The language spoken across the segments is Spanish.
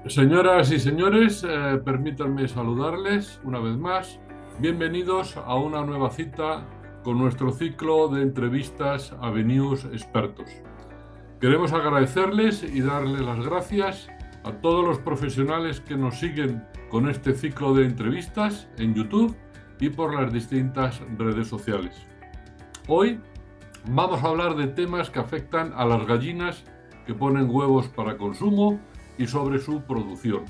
Señoras y señores, permítanme saludarles una vez más. Bienvenidos a una nueva cita con nuestro ciclo de entrevistas a Avenues Expertos. Queremos agradecerles y darles las gracias a todos los profesionales que nos siguen con este ciclo de entrevistas en YouTube y por las distintas redes sociales. Hoy vamos a hablar de temas que afectan a las gallinas que ponen huevos para consumo y sobre su producción.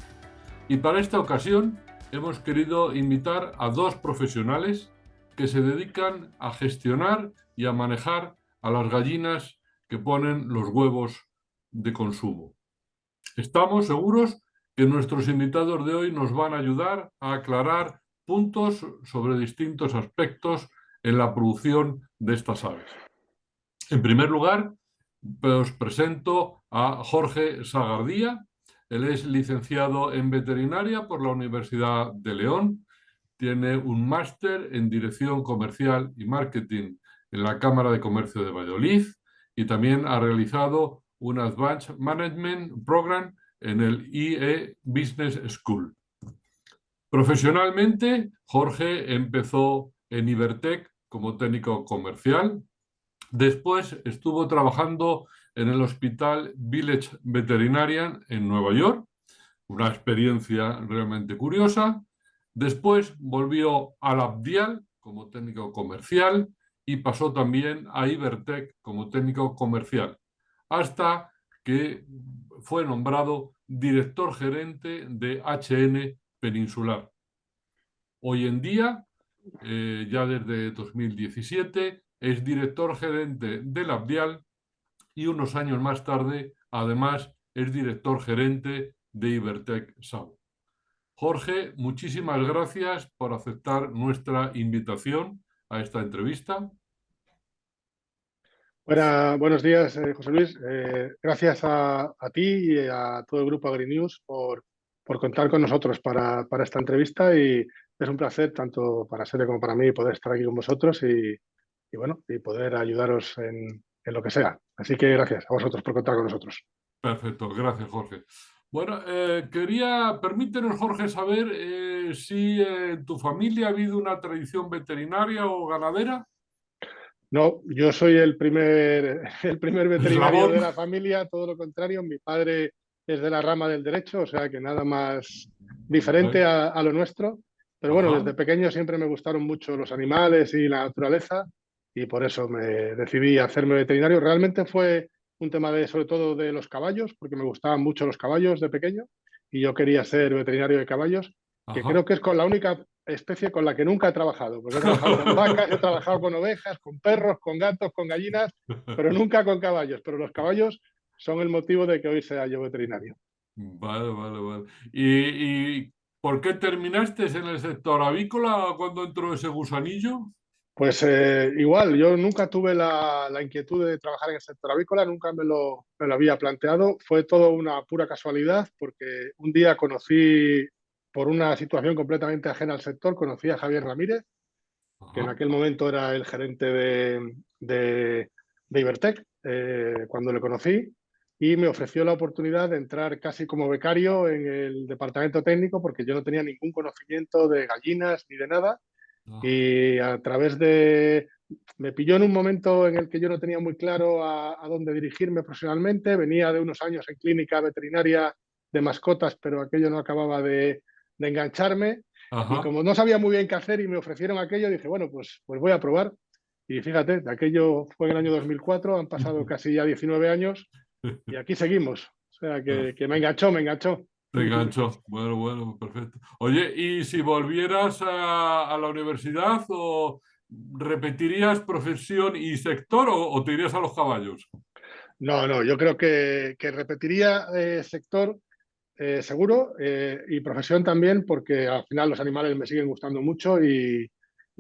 Y para esta ocasión hemos querido invitar a dos profesionales que se dedican a gestionar y a manejar a las gallinas que ponen los huevos de consumo. Estamos seguros que nuestros invitados de hoy nos van a ayudar a aclarar puntos sobre distintos aspectos en la producción de estas aves. En primer lugar, os presento a Jorge Sagardía. Él es licenciado en veterinaria por la Universidad de León. Tiene un máster en Dirección Comercial y Marketing en la Cámara de Comercio de Valladolid y también ha realizado un Advanced Management Program en el IE Business School. Profesionalmente, Jorge empezó en Ibertec como técnico comercial. Después estuvo trabajando en el Hospital Village Veterinarian en Nueva York, una experiencia realmente curiosa. Después volvió al Abdial como técnico comercial y pasó también a Ibertec como técnico comercial, hasta que fue nombrado director gerente de HN Peninsular. Hoy en día, ya desde 2017, es director gerente del Abdial y unos años más tarde, además, es director gerente de Ibertec Sau. Jorge, muchísimas gracias por aceptar nuestra invitación a esta entrevista. Buenos días, José Luis. Gracias a ti y a todo el grupo AgriNews por contar con nosotros para esta entrevista y es un placer tanto para Sele como para mí poder estar aquí con vosotros y poder ayudaros en lo que sea. Así que gracias a vosotros por contar con nosotros. Perfecto, gracias, Jorge. Bueno, permítenos, Jorge, saber si en tu familia ha habido una tradición veterinaria o ganadera. No, yo soy el primer veterinario de Eslabón. la familia, todo lo contrario. Mi padre es de la rama del derecho, o sea que nada más diferente Bueno, a lo nuestro. Pero bueno, ajá, desde pequeño siempre me gustaron mucho los animales y la naturaleza y por eso me decidí a hacerme veterinario. Realmente fue un tema sobre todo de los caballos, porque me gustaban mucho los caballos de pequeño y yo quería ser veterinario de caballos, que creo ajá. que es con la única especie con la que nunca he trabajado, porque he trabajado con vacas, he trabajado con ovejas, con perros, con gatos, con gallinas, pero nunca con caballos. Pero los caballos son el motivo de que hoy sea yo veterinario. Vale, vale, vale. ¿Y por qué terminaste en el sector avícola cuando entró ese gusanillo? Pues igual, yo nunca tuve la inquietud de trabajar en el sector avícola, nunca me lo había planteado. Fue todo una pura casualidad, porque un día conocí, por una situación completamente ajena al sector, conocí a Javier Ramírez, que en Ajá, aquel momento era el gerente de Ibertec, cuando le conocí, y me ofreció la oportunidad de entrar casi como becario en el departamento técnico, porque yo no tenía ningún conocimiento de gallinas ni de nada, ajá, y a través de... Me pilló en un momento en el que yo no tenía muy claro a dónde dirigirme profesionalmente, venía de unos años en clínica veterinaria de mascotas, pero aquello no acababa de engancharme. Y ajá. como no sabía muy bien qué hacer y me ofrecieron aquello, dije, bueno, pues voy a probar. Y fíjate, de aquello fue en el año 2004, han pasado casi ya 19 años y aquí seguimos. O sea, que me enganchó, me enganchó. Te enganchó. Bueno, bueno, perfecto. Oye, ¿y si volvieras a la universidad o repetirías profesión y sector o te irías a los caballos? No, no, yo creo que repetiría sector seguro y profesión también, porque al final los animales me siguen gustando mucho y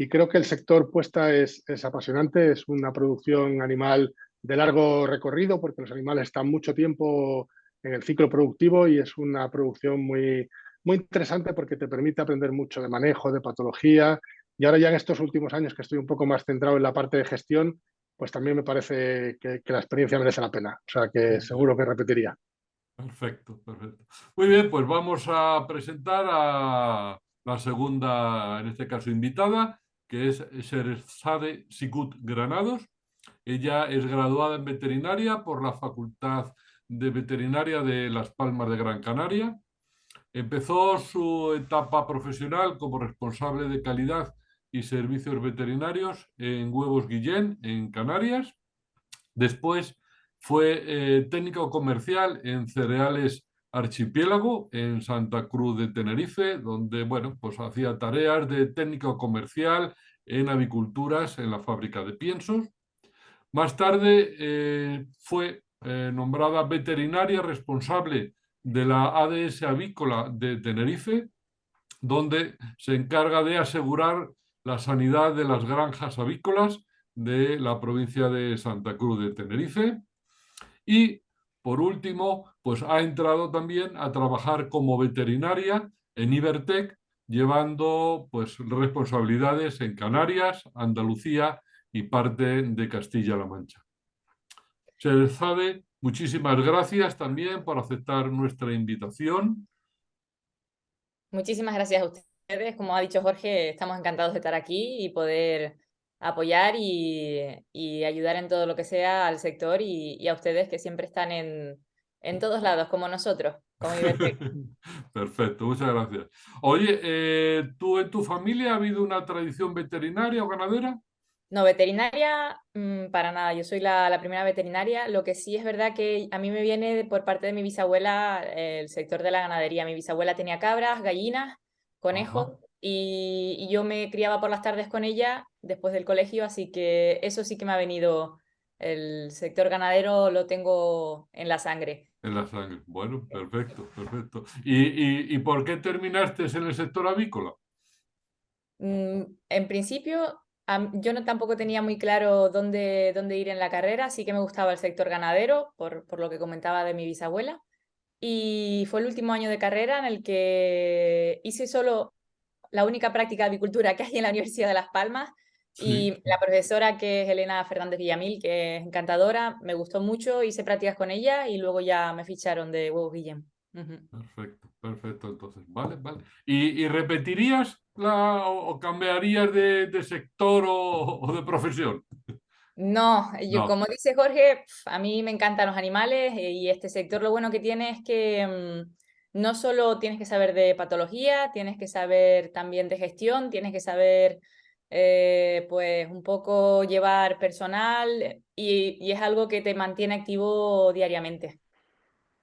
creo que el sector puesta es apasionante, es una producción animal de largo recorrido, porque los animales están mucho tiempo en el ciclo productivo y es una producción muy interesante porque te permite aprender mucho de manejo, de patología. Y ahora ya en estos últimos años que estoy un poco más centrado en la parte de gestión, pues también me parece que la experiencia merece la pena. O sea que seguro que repetiría. Perfecto, perfecto. Muy bien, pues vamos a presentar a la segunda, en este caso invitada, que es Sherzade Sikut Granados. Ella es graduada en veterinaria por la Facultad de Veterinaria de Las Palmas de Gran Canaria. Empezó su etapa profesional como responsable de calidad y servicios veterinarios en Huevos Guillén, en Canarias. Después fue técnico comercial en Cereales Archipiélago, en Santa Cruz de Tenerife, donde, bueno, pues hacía tareas de técnico comercial en aviculturas en la fábrica de piensos. Más tarde fue nombrada veterinaria responsable de la ADS Avícola de Tenerife, donde se encarga de asegurar la sanidad de las granjas avícolas de la provincia de Santa Cruz de Tenerife. Y por último, pues ha entrado también a trabajar como veterinaria en Ibertec, llevando pues responsabilidades en Canarias, Andalucía y parte de Castilla-La Mancha. Sherzade, muchísimas gracias también por aceptar nuestra invitación. Muchísimas gracias a ustedes. Como ha dicho Jorge, estamos encantados de estar aquí y poder apoyar y ayudar en todo lo que sea al sector y a ustedes que siempre están en todos lados, como nosotros, como Ibertec. Perfecto, muchas gracias. Oye, ¿tú en tu familia ha habido una tradición veterinaria o ganadera? No, veterinaria, para nada. Yo soy la primera veterinaria. Lo que sí es verdad que a mí me viene por parte de mi bisabuela el sector de la ganadería. Mi bisabuela tenía cabras, gallinas, conejos Ajá. y yo me criaba por las tardes con ella después del colegio, así que eso sí que me ha venido. El sector ganadero lo tengo en la sangre. En la sangre. Bueno, perfecto, perfecto. ¿Y por qué terminaste en el sector avícola? En principio, yo no tampoco tenía muy claro dónde ir en la carrera, así que me gustaba el sector ganadero, por lo que comentaba de mi bisabuela. Y fue el último año de carrera en el que hice solo la única práctica de avicultura que hay en la Universidad de Las Palmas. Sí, Y la profesora, que es Elena Fernández Villamil, que es encantadora, me gustó mucho, hice prácticas con ella y luego ya me ficharon de Huevos Guillén. Ujú. perfecto, perfecto. Entonces, vale, vale. ¿Y repetirías o cambiarías de sector o de profesión? No, yo, No, como dice Jorge, a mí me encantan los animales y este sector lo bueno que tiene es que no solo tienes que saber de patología, tienes que saber también de gestión, tienes que saber pues un poco llevar personal y es algo que te mantiene activo diariamente.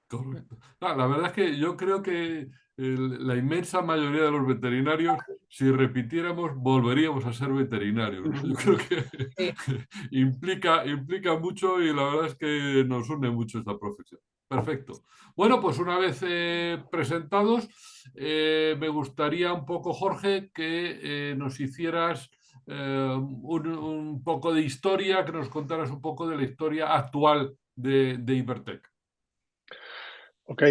correcto. No, la verdad es que yo creo que la inmensa mayoría de los veterinarios, si repitiéramos, volveríamos a ser veterinarios, ¿no? Yo creo que Sí. implica mucho y la verdad es que nos une mucho esta profesión. Perfecto. Bueno, pues una vez presentados, me gustaría un poco, Jorge, que nos hicieras un poco de historia, que nos contaras un poco de la historia actual de Ibertec. Ok,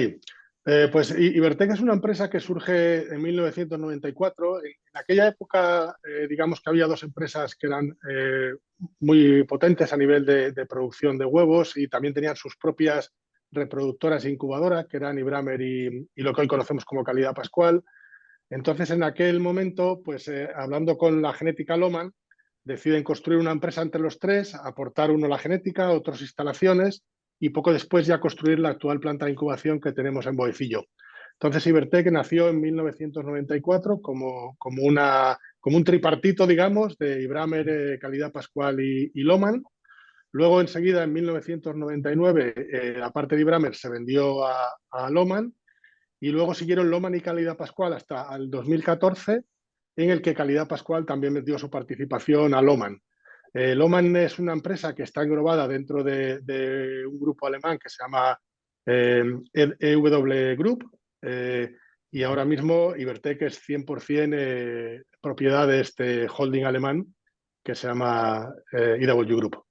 pues Ibertec es una empresa que surge en 1994. En aquella época, digamos que había dos empresas que eran muy potentes a nivel de producción de huevos y también tenían sus propias reproductoras e incubadoras, que eran Ibramer y lo que hoy conocemos como Calidad Pascual. Entonces, en aquel momento, pues hablando con la genética Lohmann, deciden construir una empresa entre los tres, aportar uno la genética, otros instalaciones y poco después ya construir la actual planta de incubación que tenemos en Boecillo. Entonces, Ibertec nació en 1994 como un tripartito, digamos, de Ibramer, Calidad Pascual y Lohmann. Luego, enseguida, en 1999, la parte de Ibramer se vendió a Lohmann y luego siguieron Lohmann y Calidad Pascual hasta el 2014, en el que Calidad Pascual también metió su participación a Lohmann. Lohmann es una empresa que está englobada dentro de un grupo alemán que se llama EW Group, y ahora mismo Ibertec es 100% propiedad de este holding alemán que se llama EW Group.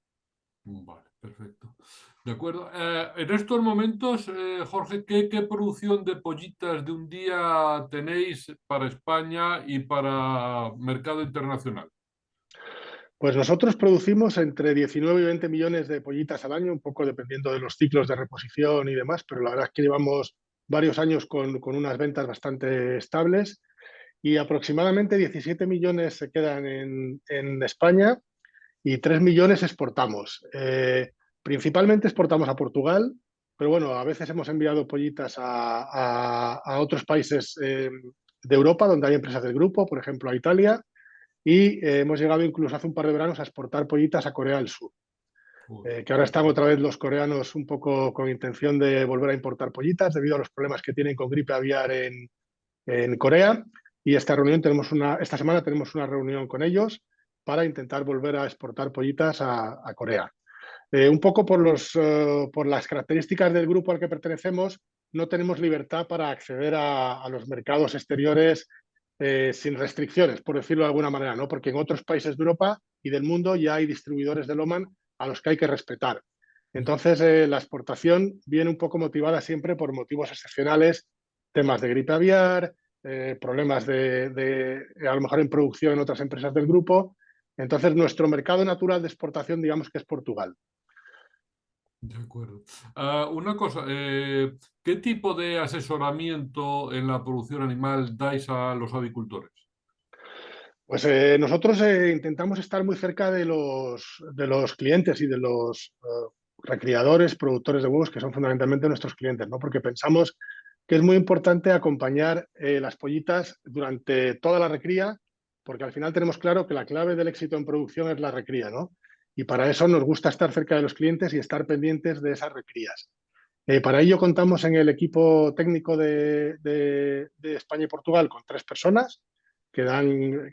Vale, perfecto. De acuerdo. En estos momentos, Jorge, ¿qué producción de pollitas de un día tenéis para España y para mercado internacional? Pues nosotros producimos entre 19 y 20 millones de pollitas al año, un poco dependiendo de los ciclos de reposición y demás, pero la verdad es que llevamos varios años con unas ventas bastante estables y aproximadamente 17 millones se quedan en España y 3 millones exportamos. Principalmente exportamos a Portugal, pero bueno, a veces hemos enviado pollitas a otros países de Europa donde hay empresas del grupo, por ejemplo a Italia, y hemos llegado incluso hace un par de veranos a exportar pollitas a Corea del Sur. Que ahora están otra vez los coreanos un poco con intención de volver a importar pollitas debido a los problemas que tienen con gripe aviar en Corea. Y esta semana tenemos una reunión con ellos para intentar volver a exportar pollitas a Corea. Un poco por las características del grupo al que pertenecemos, no tenemos libertad para acceder a los mercados exteriores sin restricciones, por decirlo de alguna manera, ¿no? Porque en otros países de Europa y del mundo ya hay distribuidores de Loman a los que hay que respetar. Entonces, la exportación viene un poco motivada siempre por motivos excepcionales, temas de gripe aviar, problemas a lo mejor en producción en otras empresas del grupo. Entonces, nuestro mercado natural de exportación, digamos que es Portugal. De acuerdo. Una cosa, ¿qué tipo de asesoramiento en la producción animal dais a los avicultores? Pues nosotros intentamos estar muy cerca de los clientes y de los recriadores, productores de huevos, que son fundamentalmente nuestros clientes, ¿no? Porque pensamos que es muy importante acompañar las pollitas durante toda la recría, porque al final tenemos claro que la clave del éxito en producción es la recría, ¿no? Y para eso nos gusta estar cerca de los clientes y estar pendientes de esas recrías. Para ello contamos en el equipo técnico de España y Portugal con 3 personas que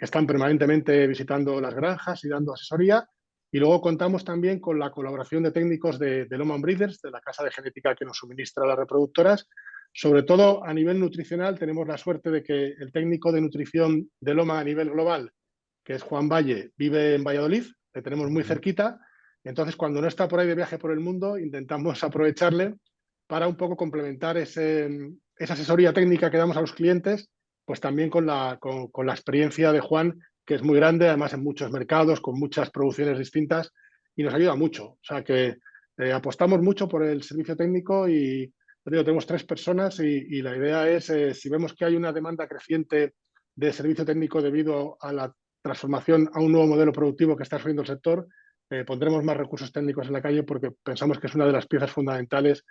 están permanentemente visitando las granjas y dando asesoría. Y luego contamos también con la colaboración de técnicos de Loman Breeders, de la casa de genética que nos suministra las reproductoras. Sobre todo a nivel nutricional, tenemos la suerte de que el técnico de nutrición de Loman a nivel global, que es Juan Valle, vive en Valladolid, le tenemos muy cerquita. Entonces, cuando no está por ahí de viaje por el mundo, intentamos aprovecharle para un poco complementar esa asesoría técnica que damos a los clientes, pues también con la experiencia de Juan, que es muy grande, además en muchos mercados, con muchas producciones distintas, y nos ayuda mucho. O sea que apostamos mucho por el servicio técnico y tenemos 3 personas y la idea es, si vemos que hay una demanda creciente de servicio técnico debido a la transformación a un nuevo modelo productivo que está sufriendo el sector, pondremos más recursos técnicos en la calle porque pensamos que es una de las piezas fundamentales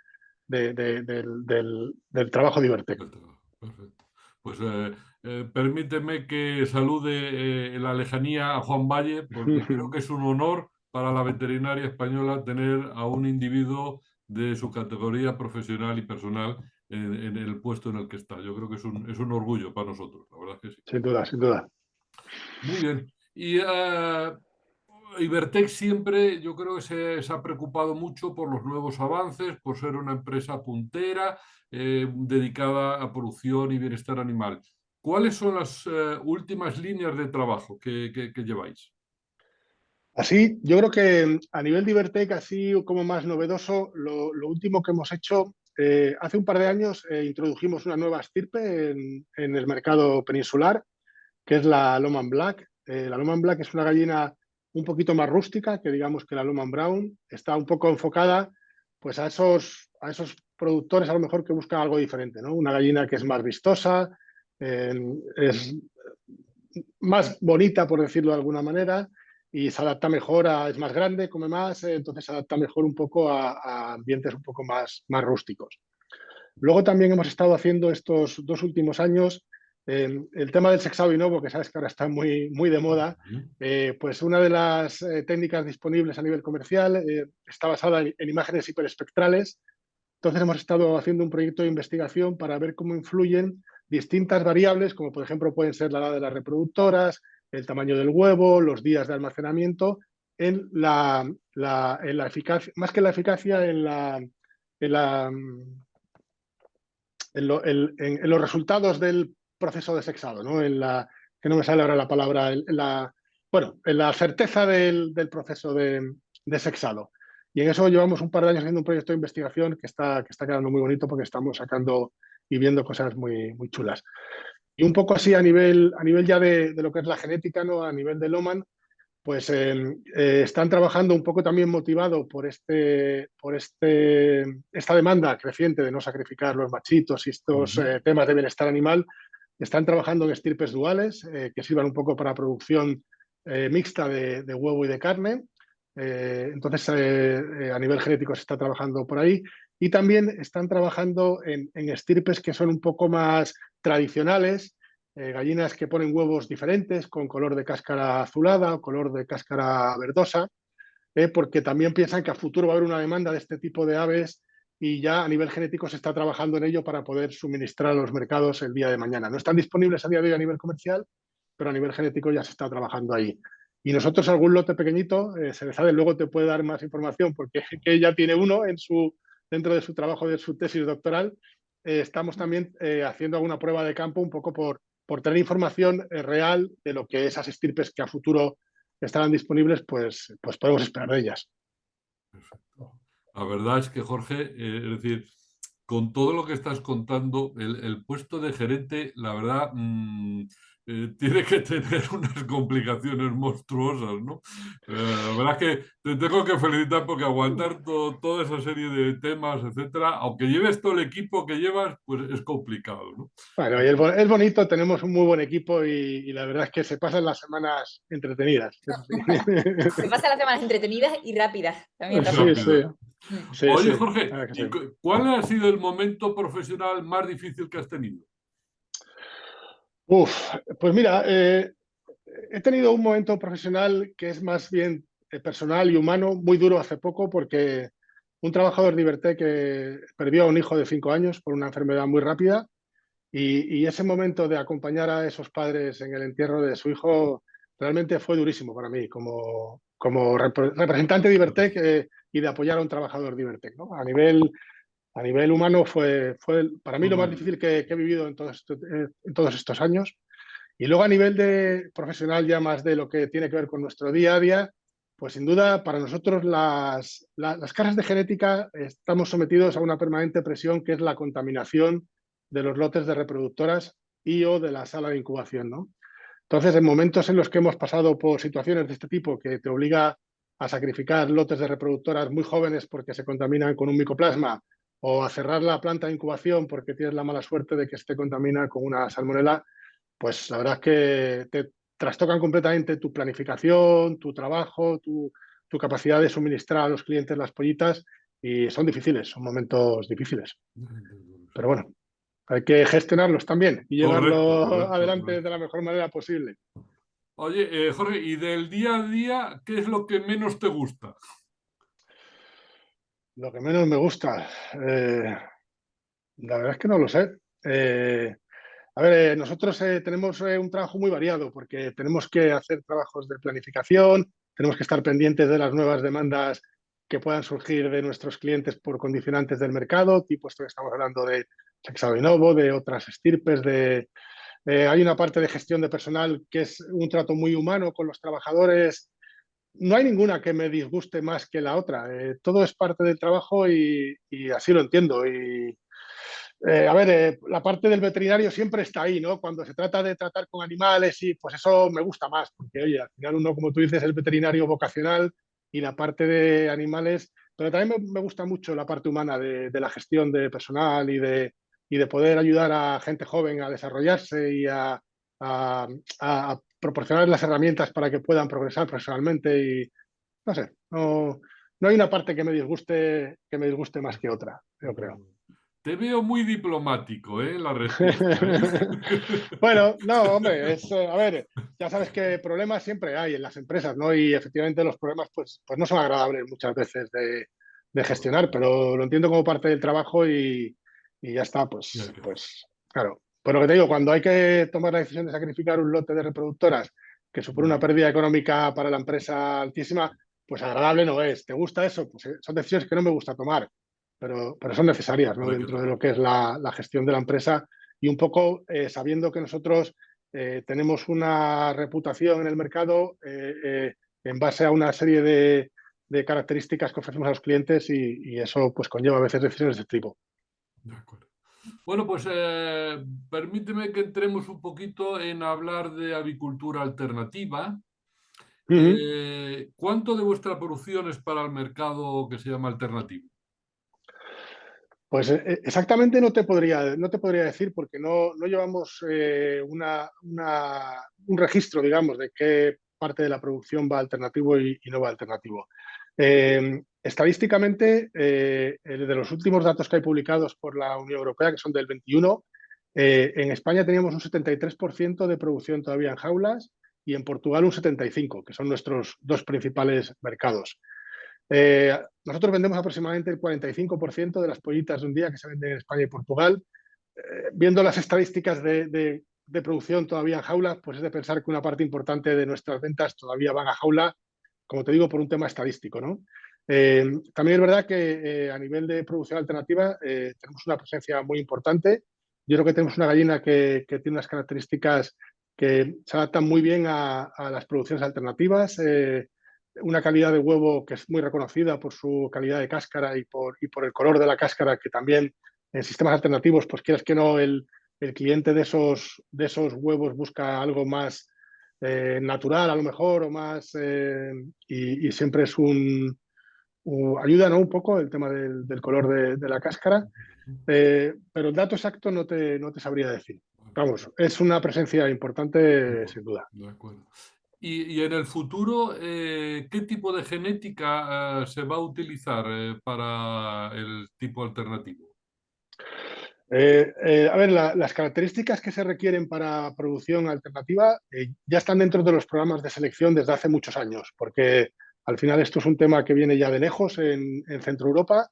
del trabajo de Ibertec. Perfecto. Pues permíteme que salude en la lejanía a Juan Valle, porque creo que es un honor para la veterinaria española tener a un individuo de su categoría profesional y personal en el puesto en el que está. Yo creo que es un orgullo para nosotros, la verdad es que sí. Sin duda, sin duda. Muy bien. Y Ibertec siempre, yo creo que se ha preocupado mucho por los nuevos avances, por ser una empresa puntera, dedicada a producción y bienestar animal. ¿Cuáles son las últimas líneas de trabajo que lleváis? Así, yo creo que a nivel de Ibertec, así como más novedoso, lo último que hemos hecho, hace un par de años introdujimos una nueva estirpe en el mercado peninsular, que es la Loman Black. La Loman Black es una gallina un poquito más rústica que digamos que la Loman Brown. Está un poco enfocada pues a esos productores a lo mejor que buscan algo diferente, ¿no? Una gallina que es más vistosa, es más bonita, por decirlo de alguna manera, y se adapta mejor es más grande, come más, entonces se adapta mejor un poco a ambientes un poco más rústicos. Luego también hemos estado haciendo estos 2 últimos años el tema del sexado inovo, que sabes que ahora está muy de moda. Pues una de las técnicas disponibles a nivel comercial está basada en imágenes hiperespectrales. Entonces hemos estado haciendo un proyecto de investigación para ver cómo influyen distintas variables, como por ejemplo pueden ser la edad de las reproductoras, el tamaño del huevo, los días de almacenamiento, en la eficacia, más que en la eficacia, en los resultados del proceso de sexado, ¿no? Que no me sale ahora la palabra, en la certeza del proceso de sexado. Y en eso llevamos un par de años haciendo un proyecto de investigación que está quedando muy bonito porque estamos sacando y viendo cosas muy chulas. Y un poco así a nivel ya de lo que es la genética, ¿no? A nivel de Loman, pues están trabajando un poco también motivado por esta demanda creciente de no sacrificar los machitos y estos temas de bienestar animal. Están trabajando en estirpes duales que sirvan un poco para producción mixta de huevo y de carne. Entonces, a nivel genético se está trabajando por ahí. Y también están trabajando en estirpes que son un poco más tradicionales, gallinas que ponen huevos diferentes, con color de cáscara azulada o color de cáscara verdosa, porque también piensan que a futuro va a haber una demanda de este tipo de aves y ya a nivel genético se está trabajando en ello para poder suministrar a los mercados el día de mañana. No están disponibles a día de hoy a nivel comercial, pero a nivel genético ya se está trabajando ahí. Y nosotros algún lote pequeñito, Serezade luego te puede dar más información porque que ya tiene uno dentro de su trabajo, de su tesis doctoral. Estamos también haciendo alguna prueba de campo un poco por tener información real de lo que esas estirpes que a futuro estarán disponibles, pues podemos esperar de ellas. Perfecto. La verdad es que, Jorge, es decir, con todo lo que estás contando, el puesto de gerente, la verdad, tiene que tener unas complicaciones monstruosas, ¿no? La verdad es que te tengo que felicitar porque aguantar toda esa serie de temas, etcétera, aunque lleves todo el equipo que llevas, pues es complicado, ¿no? Bueno, y es bonito, tenemos un muy buen equipo y la verdad es que se pasan las semanas entretenidas. Eso sí. Se pasan las semanas entretenidas y rápidas. También Sí, rápidas. sí, Oye, sí, Jorge, claro que ¿y sí. cuál ha sido el momento profesional más difícil que has tenido? Pues mira, he tenido un momento profesional que es más bien personal y humano, muy duro hace poco, porque un trabajador de Ibertec que perdió a un hijo de 5 años por una enfermedad muy rápida y ese momento de acompañar a esos padres en el entierro de su hijo realmente fue durísimo para mí como representante de Ibertec y de apoyar a un trabajador de Ibertec, ¿no? A nivel humano fue para mí Fue lo muy más duro. difícil que he vivido en todos estos años. Y luego a nivel de profesional, ya más de lo que tiene que ver con nuestro día a día, pues sin duda para nosotros las casas de genética estamos sometidos a una permanente presión que es la contaminación de los lotes de reproductoras y o de la sala de incubación, ¿no? Entonces, en momentos en los que hemos pasado por situaciones de este tipo que te obliga a sacrificar lotes de reproductoras muy jóvenes porque se contaminan con un micoplasma o a cerrar la planta de incubación porque tienes la mala suerte de que esté contamina con una salmonela, pues la verdad es que te trastocan completamente tu planificación, tu trabajo, tu capacidad de suministrar a los clientes las pollitas y son difíciles, son momentos difíciles. Pero bueno, hay que gestionarlos también y Correcto, llevarlo correcto, adelante de correcto. la mejor manera posible. Oye, Jorge, ¿y del día a día qué es lo que menos te gusta? Lo que menos me gusta, la verdad es que no lo sé. A ver, nosotros tenemos un trabajo muy variado porque tenemos que hacer trabajos de planificación, tenemos que estar pendientes de las nuevas demandas que puedan surgir de nuestros clientes por condicionantes del mercado, tipo esto que estamos hablando de Sexavinovo, de otras estirpes, hay una parte de gestión de personal que es un trato muy humano con los trabajadores. No hay ninguna que me disguste más que la otra. Todo es parte del trabajo y así lo entiendo. A ver, la parte del veterinario siempre está ahí, ¿no? Cuando se trata de tratar con animales y pues eso me gusta más, porque oye, al final uno, como tú dices, es veterinario vocacional y la parte de animales, pero también me gusta mucho la parte humana de la gestión de personal y de poder ayudar a gente joven a desarrollarse y a proporcionar las herramientas para que puedan progresar profesionalmente y no sé, no hay una parte que me disguste más que otra, yo creo. Te veo muy diplomático, ¿eh? La respuesta, ¿eh? Bueno, no, hombre, a ver, ya sabes que problemas siempre hay en las empresas, ¿no? Y efectivamente los problemas pues no son agradables muchas veces de gestionar, pero lo entiendo como parte del trabajo y ya está, Ya que- pues claro. Pero lo que te digo, cuando hay que tomar la decisión de sacrificar un lote de reproductoras que supone una pérdida económica para la empresa altísima, pues agradable no es. ¿Te gusta eso? Pues son decisiones que no me gusta tomar, pero son necesarias, ¿no? Pero hay que Dentro de lo tomar. que es la gestión de la empresa y un poco sabiendo que nosotros tenemos una reputación en el mercado en base a una serie de características que ofrecemos a los clientes y eso pues conlleva a veces decisiones de este tipo. De acuerdo. Bueno, pues permíteme que entremos un poquito en hablar de avicultura alternativa. Ujú. ¿Cuánto de vuestra producción es para el mercado que se llama alternativo? Pues exactamente no te podría decir porque no llevamos un registro, digamos, de qué parte de la producción va alternativo y no va alternativo. Estadísticamente, de los últimos datos que hay publicados por la Unión Europea, que son del 21, en España teníamos un 73% de producción todavía en jaulas y en Portugal un 75%, que son nuestros dos principales mercados. Nosotros vendemos aproximadamente el 45% de las pollitas de un día que se venden en España y Portugal. Viendo las estadísticas de producción todavía en jaula, pues es de pensar que una parte importante de nuestras ventas todavía van a jaula, como te digo, por un tema estadístico, ¿no? También es verdad que a nivel de producción alternativa tenemos una presencia muy importante. Yo creo que tenemos una gallina que tiene unas características que se adaptan muy bien a las producciones alternativas. Una calidad de huevo que es muy reconocida por su calidad de cáscara y por el color de la cáscara, que también en sistemas alternativos, pues quieras que no, el cliente de esos huevos busca algo más natural a lo mejor o más y siempre es ayuda, ¿no? Un poco el tema del color de la cáscara, pero el dato exacto no te sabría decir. Vamos, es una presencia De importante acuerdo, sin duda. de acuerdo. Y en el futuro, ¿qué tipo de genética se va a utilizar para el tipo alternativo? A ver, las características que se requieren para producción alternativa ya están dentro de los programas de selección desde hace muchos años, porque al final esto es un tema que viene ya de lejos en Centro Europa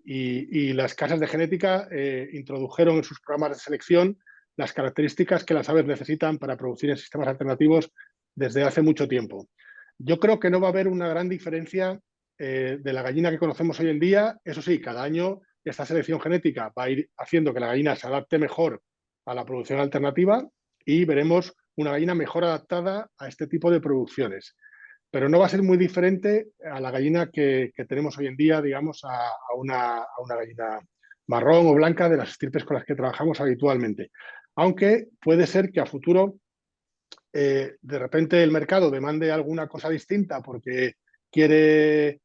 y las casas de genética introdujeron en sus programas de selección las características que las aves necesitan para producir en sistemas alternativos desde hace mucho tiempo. Yo creo que no va a haber una gran diferencia de la gallina que conocemos hoy en día. Eso sí, cada año esta selección genética va a ir haciendo que la gallina se adapte mejor a la producción alternativa y veremos una gallina mejor adaptada a este tipo de producciones. Pero no va a ser muy diferente a la gallina que tenemos hoy en día, digamos, a una gallina marrón o blanca de las estirpes con las que trabajamos habitualmente. Aunque puede ser que a futuro de repente el mercado demande alguna cosa distinta porque quiere,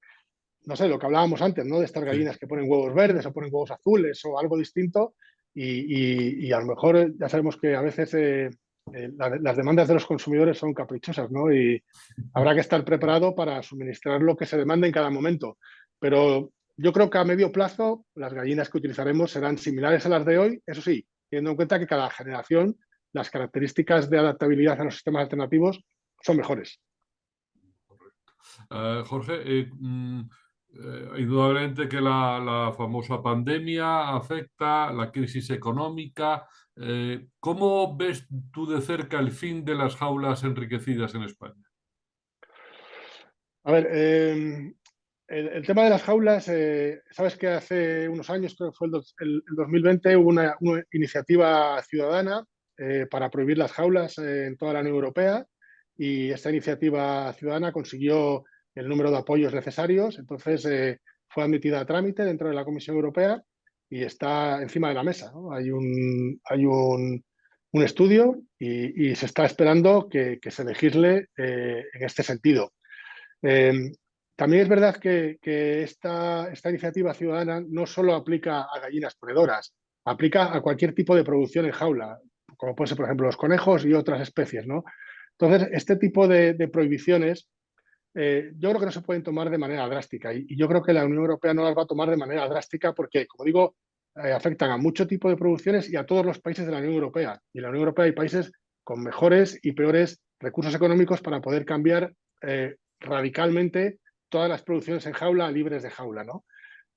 no sé, lo que hablábamos antes, ¿no? De estas Sí. gallinas que ponen huevos verdes o ponen huevos azules o algo distinto. Y a lo mejor ya sabemos que a veces las demandas de los consumidores son caprichosas, ¿no? Y habrá que estar preparado para suministrar lo que se demanda en cada momento. Pero yo creo que a medio plazo las gallinas que utilizaremos serán similares a las de hoy, eso sí, teniendo en cuenta que cada generación las características de adaptabilidad a los sistemas alternativos son mejores. Jorge, indudablemente que la famosa pandemia afecta, la crisis económica. ¿Cómo ves tú de cerca el fin de las jaulas enriquecidas en España? A ver, el tema de las jaulas, sabes que hace unos años, creo que fue el 2020, hubo una iniciativa ciudadana para prohibir las jaulas en toda la Unión Europea y esta iniciativa ciudadana consiguió el número de apoyos necesarios, entonces fue admitida a trámite dentro de la Comisión Europea y está encima de la mesa, ¿no? Hay un estudio y se está esperando que se legisle en este sentido. Eh, También es verdad que esta iniciativa ciudadana no solo aplica a gallinas ponedoras, aplica a cualquier tipo de producción en jaula, como puede ser, por ejemplo, los conejos y otras especies, ¿no? Entonces, este tipo de prohibiciones yo creo que no se pueden tomar de manera drástica y yo creo que la Unión Europea no las va a tomar de manera drástica porque, como digo, afectan a mucho tipo de producciones y a todos los países de la Unión Europea. Y en la Unión Europea hay países con mejores y peores recursos económicos para poder cambiar radicalmente todas las producciones en jaula a libres de jaula, ¿no?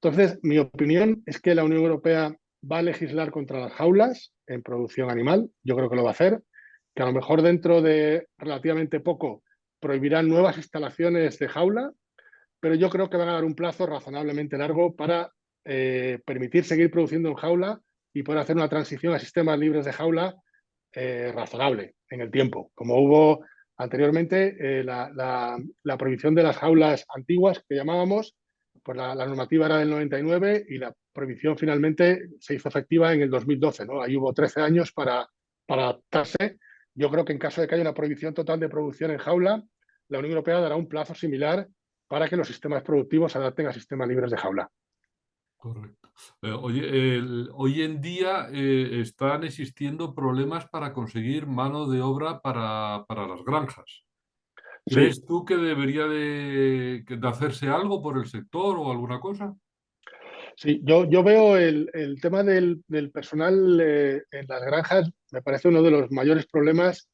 Entonces, mi opinión es que la Unión Europea va a legislar contra las jaulas en producción animal. Yo creo que lo va a hacer, que a lo mejor dentro de relativamente poco prohibirán nuevas instalaciones de jaula, pero yo creo que van a dar un plazo razonablemente largo para permitir seguir produciendo en jaula y poder hacer una transición a sistemas libres de jaula razonable en el tiempo, como hubo anteriormente la prohibición de las jaulas antiguas que llamábamos, pues la normativa era del 99 y la prohibición finalmente se hizo efectiva en el 2012, ¿no? Ahí hubo 13 años para adaptarse yo creo que en caso de que haya una prohibición total de producción en jaula, la Unión Europea dará un plazo similar para que los sistemas productivos se adapten a sistemas libres de jaula. Correcto. Oye, hoy en día están existiendo problemas para conseguir mano de obra para las granjas. Sí, ¿Crees tú que debería de hacerse algo por el sector o alguna cosa? sí, yo veo el tema del personal en las granjas, me parece uno de los mayores problemas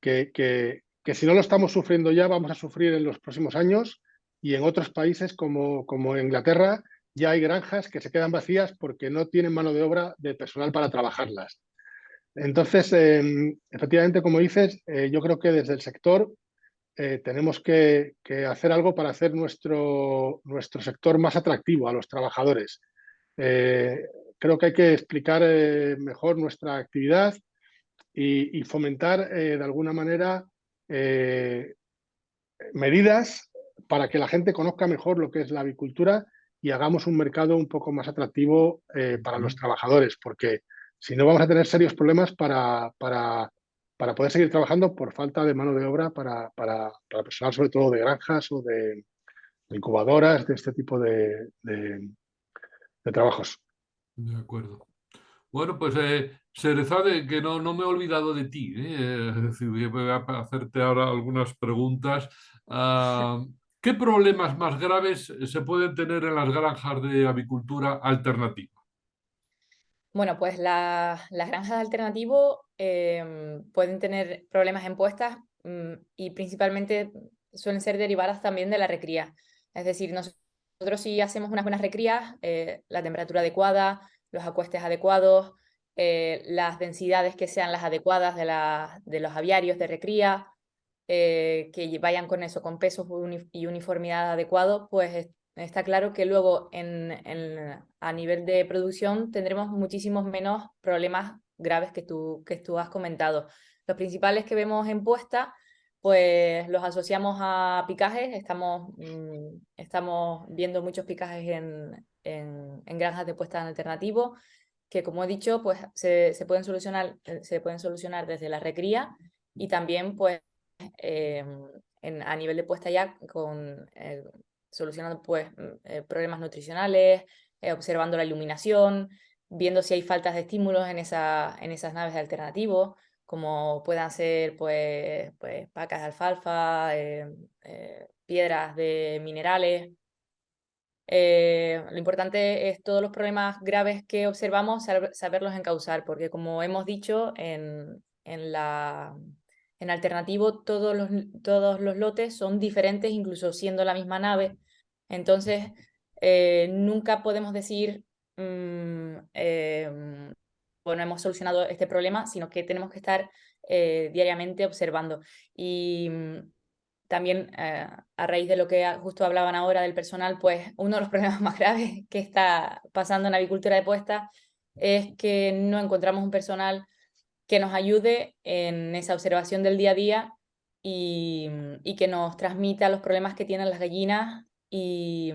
que si no lo estamos sufriendo ya, vamos a sufrir en los próximos años, y en otros países como Inglaterra ya hay granjas que se quedan vacías porque no tienen mano de obra de personal para trabajarlas. Entonces, efectivamente, como dices, yo creo que desde el sector tenemos que hacer algo para hacer nuestro sector más atractivo a los trabajadores. Eh, Creo que hay que explicar mejor nuestra actividad y fomentar de alguna manera eh, medidas para que la gente conozca mejor lo que es la avicultura y hagamos un mercado un poco más atractivo para los Ujú. trabajadores, porque si no vamos a tener serios problemas para poder seguir trabajando por falta de mano de obra para personal, sobre todo de granjas o de incubadoras, de este tipo de trabajos. De acuerdo. Bueno, pues Sherezade, que no me he olvidado de ti. Es decir, voy a hacerte ahora algunas preguntas. Ah, ¿Qué problemas más graves se pueden tener en las granjas de avicultura alternativa? Bueno, pues las granjas de alternativo pueden tener problemas en puestas y principalmente suelen ser derivadas también de la recría. Es decir, nosotros si hacemos unas buenas recrías, la temperatura adecuada, los acuestes adecuados, las densidades que sean las adecuadas de los aviarios de recría, que vayan con eso, con pesos y uniformidad adecuados, pues está claro que luego a nivel de producción tendremos muchísimos menos problemas graves que tú has comentado. Los principales que vemos en puesta, pues los asociamos a picajes. Estamos viendo muchos picajes en granjas de puesta en alternativo, que como he dicho, pues se pueden solucionar desde la recría y también pues eh, a nivel de puesta ya solucionando pues problemas nutricionales, observando la iluminación, viendo si hay faltas de estímulos en esas naves de alternativo, como puedan ser pues pacas de alfalfa, piedras de minerales. Lo importante es todos los problemas graves que observamos, saberlos encauzar, porque como hemos dicho, en alternativo todos los lotes son diferentes, incluso siendo la misma nave. Entonces, nunca podemos decir, bueno, hemos solucionado este problema, sino que tenemos que estar diariamente observando. Y también a raíz de lo que justo hablaban ahora del personal, pues uno de los problemas más graves que está pasando en la avicultura de puesta es que no encontramos un personal que nos ayude en esa observación del día a día y que nos transmita los problemas que tienen las gallinas y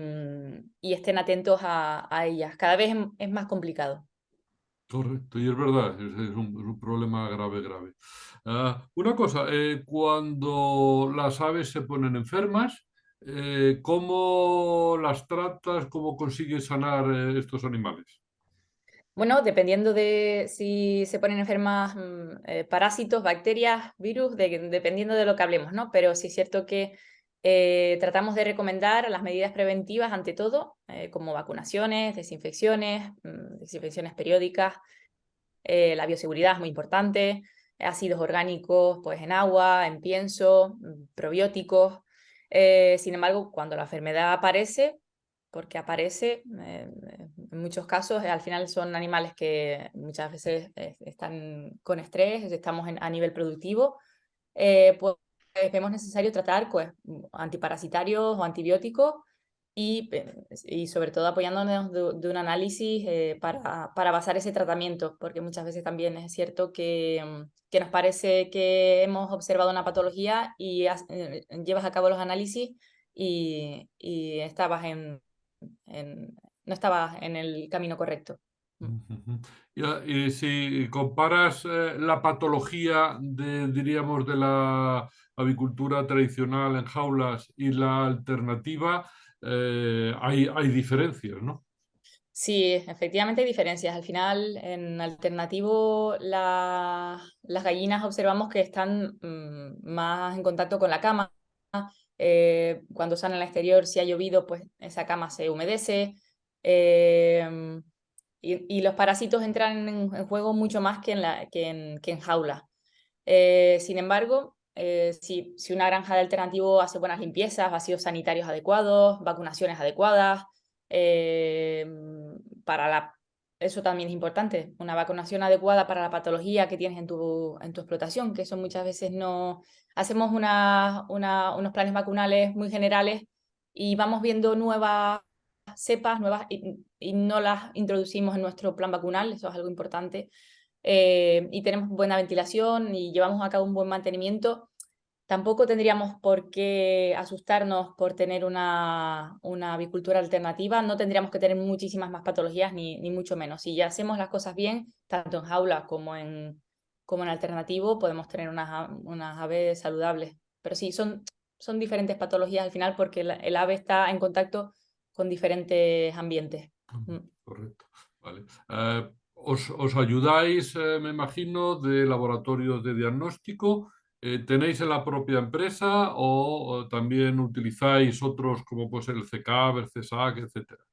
estén atentos a ellas. Cada vez es más complicado. Correcto, y es verdad, es un problema grave, grave. Una cosa, cuando las aves se ponen enfermas, ¿cómo las tratas? ¿Cómo consigues sanar estos animales? Bueno, dependiendo de si se ponen enfermas parásitos, bacterias, virus, dependiendo de lo que hablemos, ¿no? Pero sí es cierto que tratamos de recomendar las medidas preventivas ante todo, como vacunaciones, desinfecciones periódicas, la bioseguridad es muy importante, ácidos orgánicos pues en agua, en pienso, probióticos. Sin embargo, cuando la enfermedad aparece, porque aparece, en muchos casos al final son animales que muchas veces están con estrés, estamos a nivel productivo, pues vemos necesario tratar pues, antiparasitarios o antibióticos y sobre todo apoyándonos de un análisis para basar ese tratamiento, porque muchas veces también es cierto que nos parece que hemos observado una patología y llevas a cabo los análisis y no estabas en el camino correcto. Ujú. Y si comparas la patología diríamos, de la avicultura tradicional en jaulas y la alternativa, hay diferencias, ¿no? Sí, efectivamente hay diferencias. Al final, en alternativo, las gallinas observamos que están más en contacto con la cama. Cuando salen al exterior, si ha llovido, pues esa cama se humedece. Eh, y los parásitos entran en juego mucho más que en jaula. Sin embargo, si una granja de alternativo hace buenas limpiezas, vacíos sanitarios adecuados, vacunaciones adecuadas, eh, para la, eso también es importante, una vacunación adecuada para la patología que tienes en tu explotación, que eso muchas veces no hacemos unos planes vacunales muy generales y vamos viendo nuevas cepas, nuevas y no las introducimos en nuestro plan vacunal, eso es algo importante. Y tenemos buena ventilación y llevamos a cabo un buen mantenimiento, tampoco tendríamos por qué asustarnos por tener una avicultura alternativa, no tendríamos que tener muchísimas más patologías ni mucho menos. Si ya hacemos las cosas bien, tanto en jaula como en alternativo, podemos tener unas aves saludables. Pero sí, son diferentes patologías al final porque el ave está en contacto con diferentes ambientes. Mm. Correcto. Vale. Os ayudáis, me imagino, de laboratorios de diagnóstico. ¿Tenéis en la propia empresa o también utilizáis otros como pues el CCAP, el CESAC, etcétera?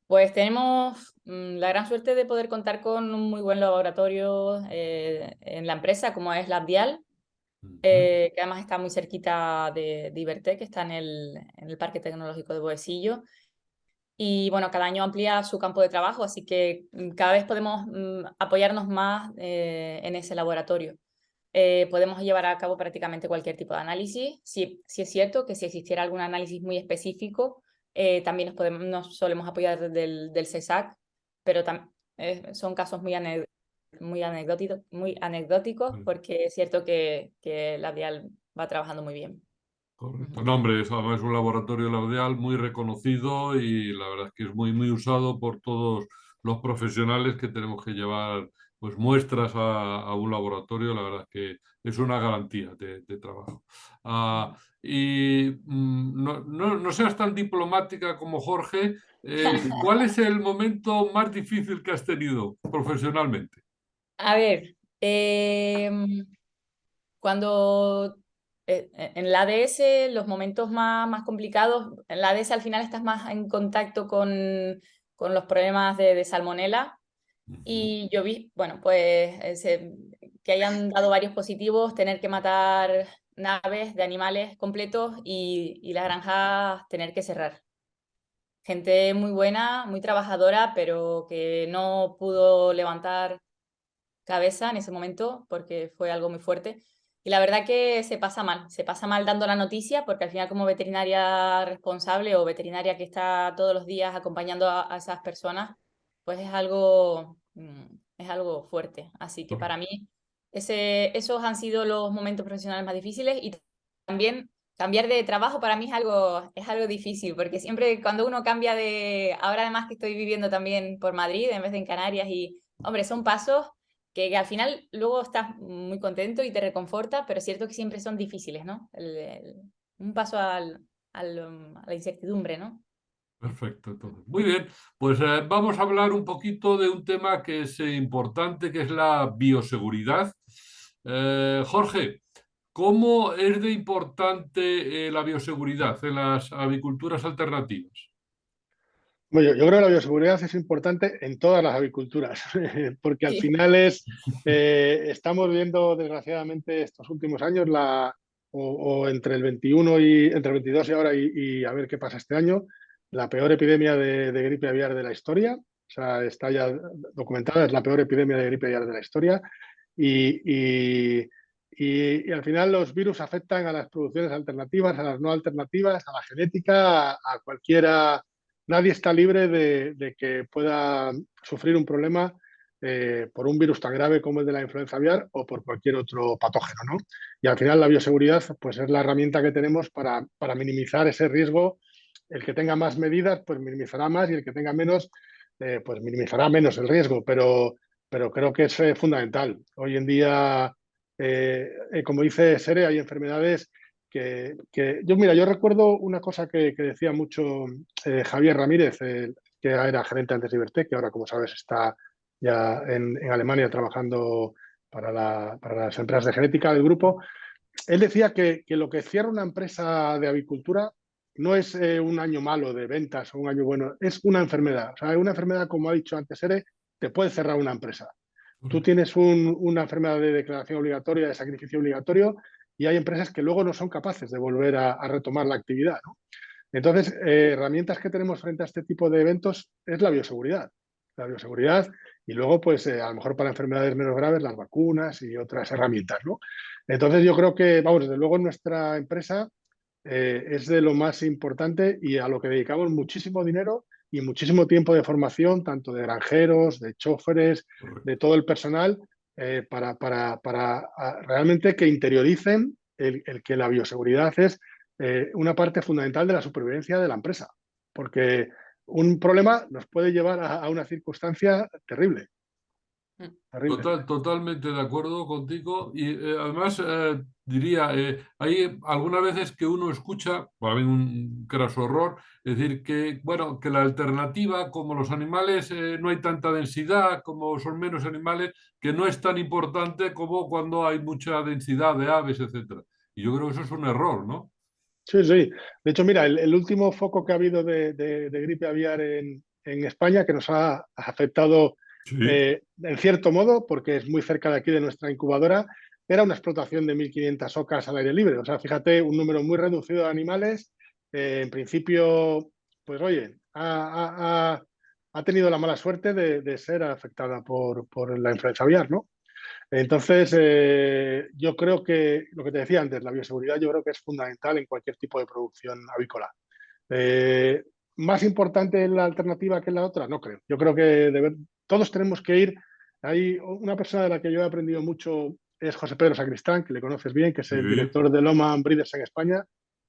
Pues tenemos la gran suerte de poder contar con un muy buen laboratorio en la empresa, como es Labdial, Ujú. que además está muy cerquita de Ibertec, que está en el Parque Tecnológico de Boesillo. Y bueno, cada año amplía su campo de trabajo, así que cada vez podemos apoyarnos más en ese laboratorio. Podemos llevar a cabo prácticamente cualquier tipo de análisis. Si es cierto que si existiera algún análisis muy específico, también nos solemos apoyar del CESAC, pero son casos muy anecdóticos Vale. porque es cierto que la Vial va trabajando muy bien. Correcto. Ujú. No, hombre, además es un laboratorio laboral muy reconocido y la verdad es que es muy usado por todos los profesionales que tenemos que llevar pues muestras a un laboratorio. La verdad es que es una garantía de trabajo. Ah, y no seas tan diplomática como Jorge. ¿Cuál es el momento más difícil que has tenido profesionalmente? A ver, cuando en la ADS los momentos más complicados, en la ADS al final estás más en contacto con los problemas de salmonela Ujú. y yo vi, bueno, pues que hayan dado varios positivos, tener que matar naves de animales completos y las granjas tener que cerrar. Gente muy buena, muy trabajadora, pero que no pudo levantar cabeza en ese momento porque fue algo muy fuerte. Y la verdad que se pasa mal dando la noticia porque al final como veterinaria responsable o veterinaria que está todos los días acompañando a esas personas, pues es algo fuerte. Así que para mí esos han sido los momentos profesionales más difíciles y también cambiar de trabajo para mí es algo difícil porque siempre cuando uno cambia ahora además que estoy viviendo también por Madrid en vez de en Canarias y, hombre, son pasos que al final luego estás muy contento y te reconforta, pero es cierto que siempre son difíciles, ¿no? Un paso a la incertidumbre, ¿no? Perfecto, entonces. Muy bien, pues vamos a hablar un poquito de un tema que es importante, que es la bioseguridad. Jorge, ¿cómo es de importante la bioseguridad en las aviculturas alternativas? Bueno, yo creo que la bioseguridad es importante en todas las aviculturas, porque al Sí. final estamos viendo desgraciadamente estos últimos años, o entre el 21 y entre el 22 y ahora y a ver qué pasa este año, la peor epidemia de gripe aviar de la historia. O sea, está ya documentada, es la peor epidemia de gripe aviar de la historia. Y al final los virus afectan a las producciones alternativas, a las no alternativas, a la genética, a cualquiera. Nadie está libre de que pueda sufrir un problema por un virus tan grave como el de la influenza aviar o por cualquier otro patógeno, ¿no? Y al final la bioseguridad pues, es la herramienta que tenemos para minimizar ese riesgo. El que tenga más medidas, pues minimizará más y el que tenga menos pues minimizará menos el riesgo, pero creo que es fundamental. Hoy en día, como dice Sere, hay enfermedades mira, yo recuerdo una cosa que decía mucho Javier Ramírez, que era gerente antes de Ibertec, que ahora, como sabes, está ya en Alemania trabajando para las empresas de genética del grupo. Él decía que lo que cierra una empresa de avicultura no es un año malo de ventas o un año bueno, es una enfermedad. O sea, una enfermedad, como ha dicho antes Ere, te puede cerrar una empresa. Tú tienes una enfermedad de declaración obligatoria, de sacrificio obligatorio, y hay empresas que luego no son capaces de volver a retomar la actividad, ¿no? Entonces, herramientas que tenemos frente a este tipo de eventos es la bioseguridad. La bioseguridad y luego, pues, a lo mejor para enfermedades menos graves, las vacunas y otras herramientas, ¿no? Entonces, yo creo que, vamos, desde luego en nuestra empresa es de lo más importante y a lo que dedicamos muchísimo dinero y muchísimo tiempo de formación, tanto de granjeros, de choferes, de todo el personal, para realmente que interioricen el que la bioseguridad es una parte fundamental de la supervivencia de la empresa, porque un problema nos puede llevar a una circunstancia terrible. Terrible. Totalmente de acuerdo contigo y además diría, hay algunas veces que uno escucha, para mí un craso horror, es decir, que, bueno, que la alternativa, como los animales no hay tanta densidad, como son menos animales, que no es tan importante como cuando hay mucha densidad de aves, etcétera. Y yo creo que eso es un error, ¿no? Sí, sí. De hecho, mira, el último foco que ha habido de gripe aviar en España, que nos ha afectado Sí. en cierto modo, porque es muy cerca de aquí de nuestra incubadora, era una explotación de 1.500 ocas al aire libre. O sea, fíjate, un número muy reducido de animales. En principio, pues oye, ha tenido la mala suerte de ser afectada por la influenza aviar, ¿no? Entonces, yo creo que lo que te decía antes, la bioseguridad yo creo que es fundamental en cualquier tipo de producción avícola. Eh, ¿Más importante la alternativa que la otra? No creo. Yo creo que todos tenemos que ir. Hay una persona de la que yo he aprendido mucho, es José Pedro Sacristán, que le conoces bien, que es el Sí. director de Loman Breeders en España,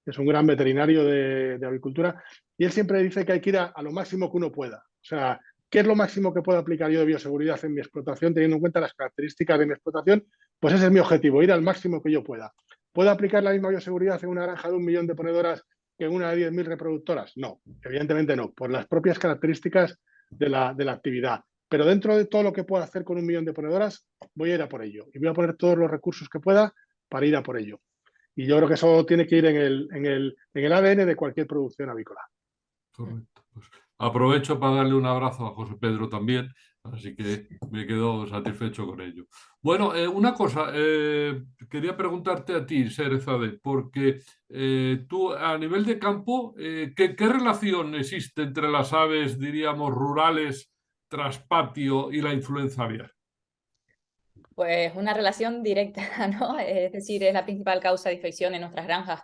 que es un gran veterinario de avicultura, y él siempre dice que hay que ir a lo máximo que uno pueda. O sea, ¿qué es lo máximo que puedo aplicar yo de bioseguridad en mi explotación, teniendo en cuenta las características de mi explotación? Pues ese es mi objetivo, ir al máximo que yo pueda. ¿Puedo aplicar la misma bioseguridad en una granja de 1 millón de ponedoras que en una de 10.000 reproductoras? No, evidentemente no, por las propias características de la actividad. Pero dentro de todo lo que pueda hacer con 1 millón de ponedoras, voy a ir a por ello. Y voy a poner todos los recursos que pueda para ir a por ello. Y yo creo que eso tiene que ir en el ADN de cualquier producción avícola. Correcto. Pues aprovecho para darle un abrazo a José Pedro también, así que me quedo satisfecho con ello. Bueno, una cosa, quería preguntarte a ti, Serezade, porque tú a nivel de campo, ¿qué relación existe entre las aves, diríamos, rurales tras patio y la influenza aviar? Pues una relación directa, ¿no? Es decir, es la principal causa de infección en nuestras granjas.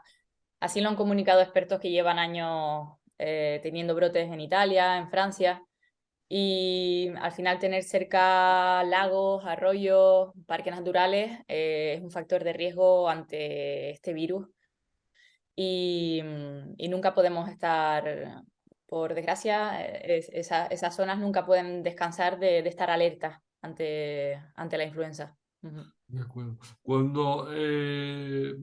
Así lo han comunicado expertos que llevan años teniendo brotes en Italia, en Francia. Y al final tener cerca lagos, arroyos, parques naturales es un factor de riesgo ante este virus y nunca podemos estar, por desgracia, esas zonas nunca pueden descansar de estar alertas ante la influenza. Ujú. De acuerdo. Cuando es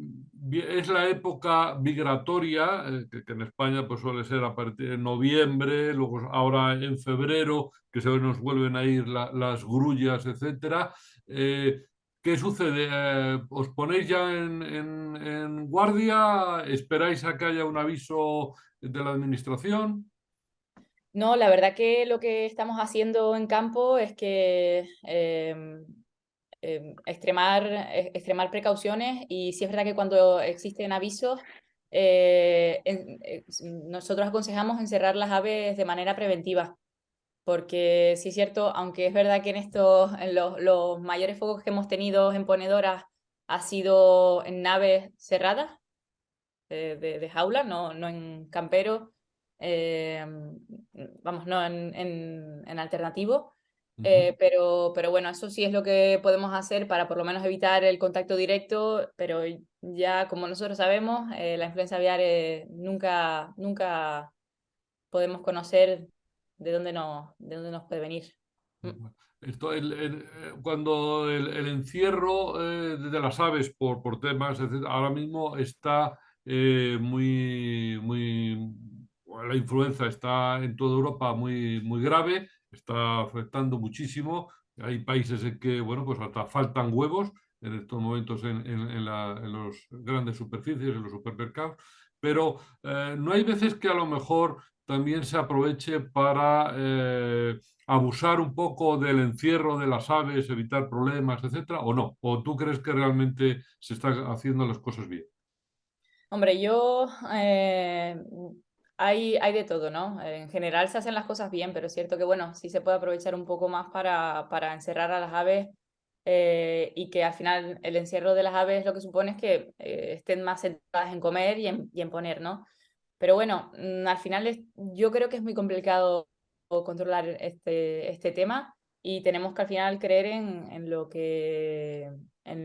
la época migratoria, que en España pues suele ser a partir de noviembre, luego ahora en febrero, que se nos vuelven a ir las grullas, etcétera. ¿Qué sucede? ¿Os ponéis ya en guardia? ¿Esperáis a que haya un aviso de la administración? No, la verdad que lo que estamos haciendo en campo es que extremar precauciones y sí es verdad que cuando existen avisos, nosotros aconsejamos encerrar las aves de manera preventiva, porque sí es cierto, aunque es verdad que en los mayores focos que hemos tenido en ponedoras ha sido en naves cerradas, de jaula, no en campero, eh, vamos, no en alternativo. Ujú. Pero bueno, eso sí es lo que podemos hacer para por lo menos evitar el contacto directo, pero ya como nosotros sabemos, la influenza aviar nunca podemos conocer de dónde nos puede venir. Esto, cuando el encierro de las aves por temas, etcétera, ahora mismo está la influenza está en toda Europa muy grave, está afectando muchísimo. Hay países en que, bueno, pues hasta faltan huevos en estos momentos en los grandes superficies, en los supermercados, pero no hay veces que a lo mejor también se aproveche para abusar un poco del encierro de las aves, evitar problemas, etcétera, o no? ¿O tú crees que realmente se están haciendo las cosas bien? Hombre, hay de todo, ¿no? En general se hacen las cosas bien, pero es cierto que, bueno, sí se puede aprovechar un poco más para encerrar a las aves y que al final el encierro de las aves lo que supone es que estén más centradas en comer y en poner, ¿no? Pero bueno, al final yo creo que es muy complicado controlar este tema y tenemos que al final creer en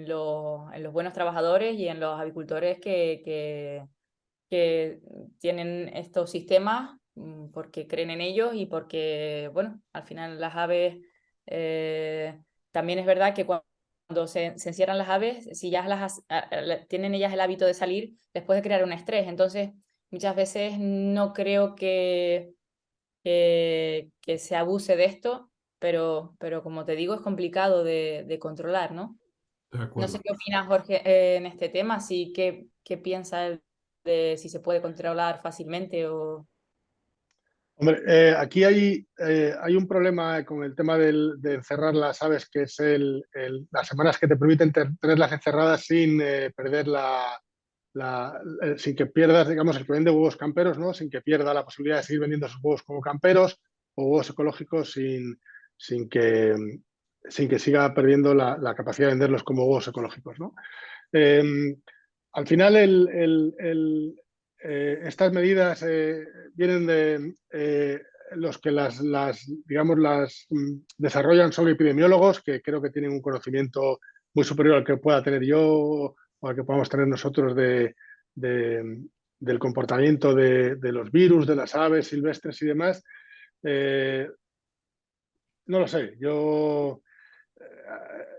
los buenos trabajadores y en los avicultores que tienen estos sistemas porque creen en ellos y porque, bueno, al final las aves, también es verdad que cuando se encierran las aves, si ya tienen ellas el hábito de salir, les puede crear un estrés. Entonces, muchas veces no creo que se abuse de esto, pero como te digo, es complicado de controlar, ¿no? De No sé acuerdo. qué opinas, Jorge, en este tema, sí, qué piensa él de si se puede controlar fácilmente o... Hombre, aquí hay un problema con el tema de encerrar las aves, que es las semanas que te permiten tenerlas encerradas sin perder sin que pierdas, digamos, el que vende huevos camperos, ¿no? Sin que pierda la posibilidad de seguir vendiendo sus huevos como camperos o huevos ecológicos sin que, sin que siga perdiendo la capacidad de venderlos como huevos ecológicos, ¿no? Eh, Al final, estas medidas vienen de los que digamos, desarrollan son epidemiólogos que creo que tienen un conocimiento muy superior al que pueda tener yo o al que podamos tener nosotros de- del comportamiento de los virus, de las aves silvestres y demás. Eh, no lo sé, yo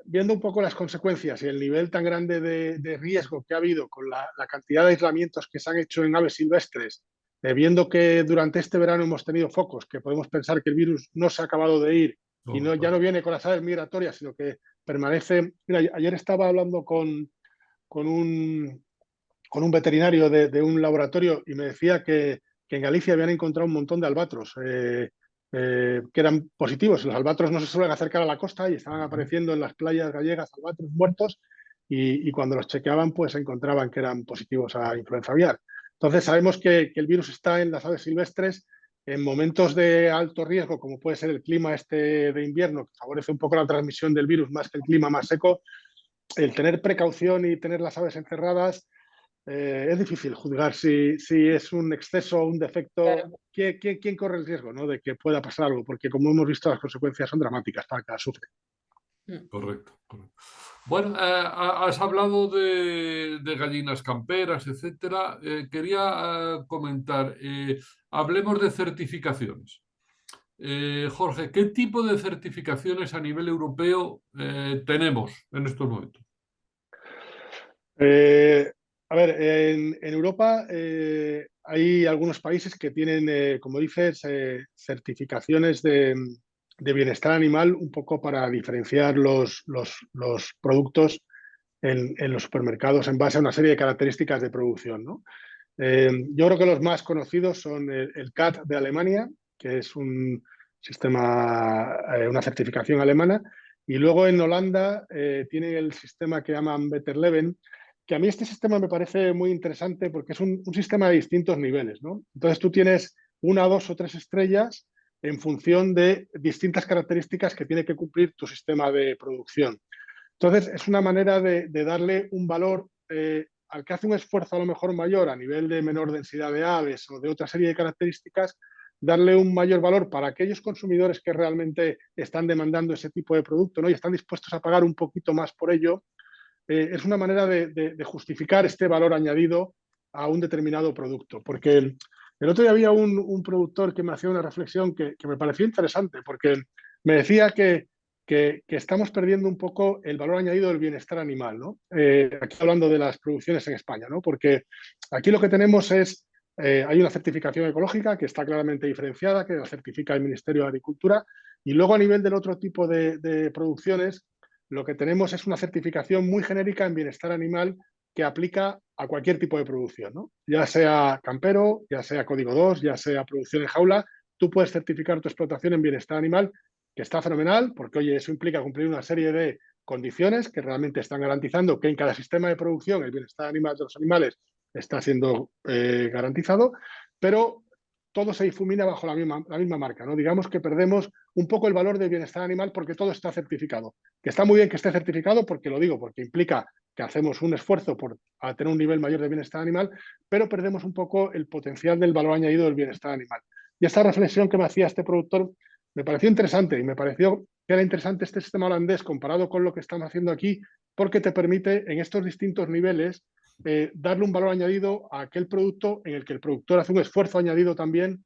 viendo un poco las consecuencias y el nivel tan grande de riesgo que ha habido con la cantidad de aislamientos que se han hecho en aves silvestres, viendo que durante este verano hemos tenido focos, que podemos pensar que el virus no se ha acabado de ir y No, ya no claro. viene con las aves migratorias, sino que permanece. Mira, ayer estaba hablando con con un veterinario de un laboratorio y me decía que en Galicia habían encontrado un montón de albatros que eran positivos. Los albatros no se suelen acercar a la costa y estaban Ujú. apareciendo en las playas gallegas albatros muertos y cuando los chequeaban pues encontraban que eran positivos a influenza aviar. Entonces sabemos que el virus está en las aves silvestres en momentos de alto riesgo, como puede ser el clima este de invierno, que favorece un poco la transmisión del virus más que el clima más seco. El tener precaución y tener las aves encerradas es difícil juzgar si es un exceso o un defecto. Claro. ¿Quién corre el riesgo, ¿no? De que pueda pasar algo? Porque como hemos visto, las consecuencias son dramáticas para cada sufre. Mm. Correcto, correcto. Bueno, has hablado de gallinas camperas, etcétera. Quería comentar, hablemos de certificaciones. Jorge, ¿qué tipo de certificaciones a nivel europeo tenemos en estos momentos? Eh, a ver, en Europa hay algunos países que tienen, como dices, certificaciones de bienestar animal un poco para diferenciar los productos en los supermercados en base a una serie de características de producción, ¿no? Yo creo que los más conocidos son el CAT de Alemania, que es un sistema, una certificación alemana, y luego en Holanda tienen el sistema que llaman Better Leven, que a mí este sistema me parece muy interesante porque es un sistema de distintos niveles, ¿no? Entonces tú tienes una, dos o tres estrellas en función de distintas características que tiene que cumplir tu sistema de producción. Entonces, es una manera de darle un valor al que hace un esfuerzo a lo mejor mayor a nivel de menor densidad de aves o de otra serie de características, darle un mayor valor para aquellos consumidores que realmente están demandando ese tipo de producto, ¿no? Y están dispuestos a pagar un poquito más por ello. Es una manera de justificar este valor añadido a un determinado producto, porque El otro día había un productor que me hacía una reflexión que me pareció interesante, porque me decía que estamos perdiendo un poco el valor añadido del bienestar animal, ¿no? Aquí hablando de las producciones en España, ¿no? Porque aquí lo que tenemos es, hay una certificación ecológica que está claramente diferenciada, que la certifica el Ministerio de Agricultura, y luego a nivel del otro tipo de producciones, lo que tenemos es una certificación muy genérica en bienestar animal que aplica a cualquier tipo de producción, ¿no? Ya sea campero, ya sea código 2, ya sea producción en jaula, tú puedes certificar tu explotación en bienestar animal, que está fenomenal, porque oye, eso implica cumplir una serie de condiciones que realmente están garantizando que en cada sistema de producción el bienestar animal de los animales está siendo garantizado, pero todo se difumina bajo la misma marca, ¿no? Digamos que perdemos un poco el valor del bienestar animal porque todo está certificado. Que está muy bien que esté certificado, porque lo digo, porque implica que hacemos un esfuerzo por tener un nivel mayor de bienestar animal, pero perdemos un poco el potencial del valor añadido del bienestar animal. Y esta reflexión que me hacía este productor me pareció interesante y me pareció que era interesante este sistema holandés comparado con lo que estamos haciendo aquí, porque te permite en estos distintos niveles darle un valor añadido a aquel producto en el que el productor hace un esfuerzo añadido también.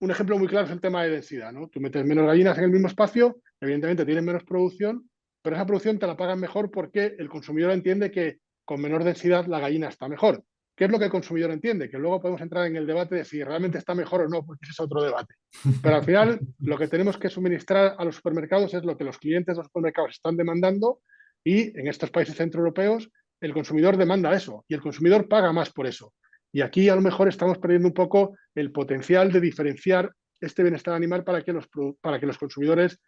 Un ejemplo muy claro es el tema de densidad, ¿no? Tú metes menos gallinas en el mismo espacio, evidentemente tienes menos producción, pero esa producción te la pagan mejor porque el consumidor entiende que con menor densidad la gallina está mejor. ¿Qué es lo que el consumidor entiende? Que luego podemos entrar en el debate de si realmente está mejor o no, porque ese es otro debate. Pero al final lo que tenemos que suministrar a los supermercados es lo que los clientes de los supermercados están demandando, y en estos países centroeuropeos el consumidor demanda eso y el consumidor paga más por eso. Y aquí a lo mejor estamos perdiendo un poco el potencial de diferenciar este bienestar animal para que los consumidores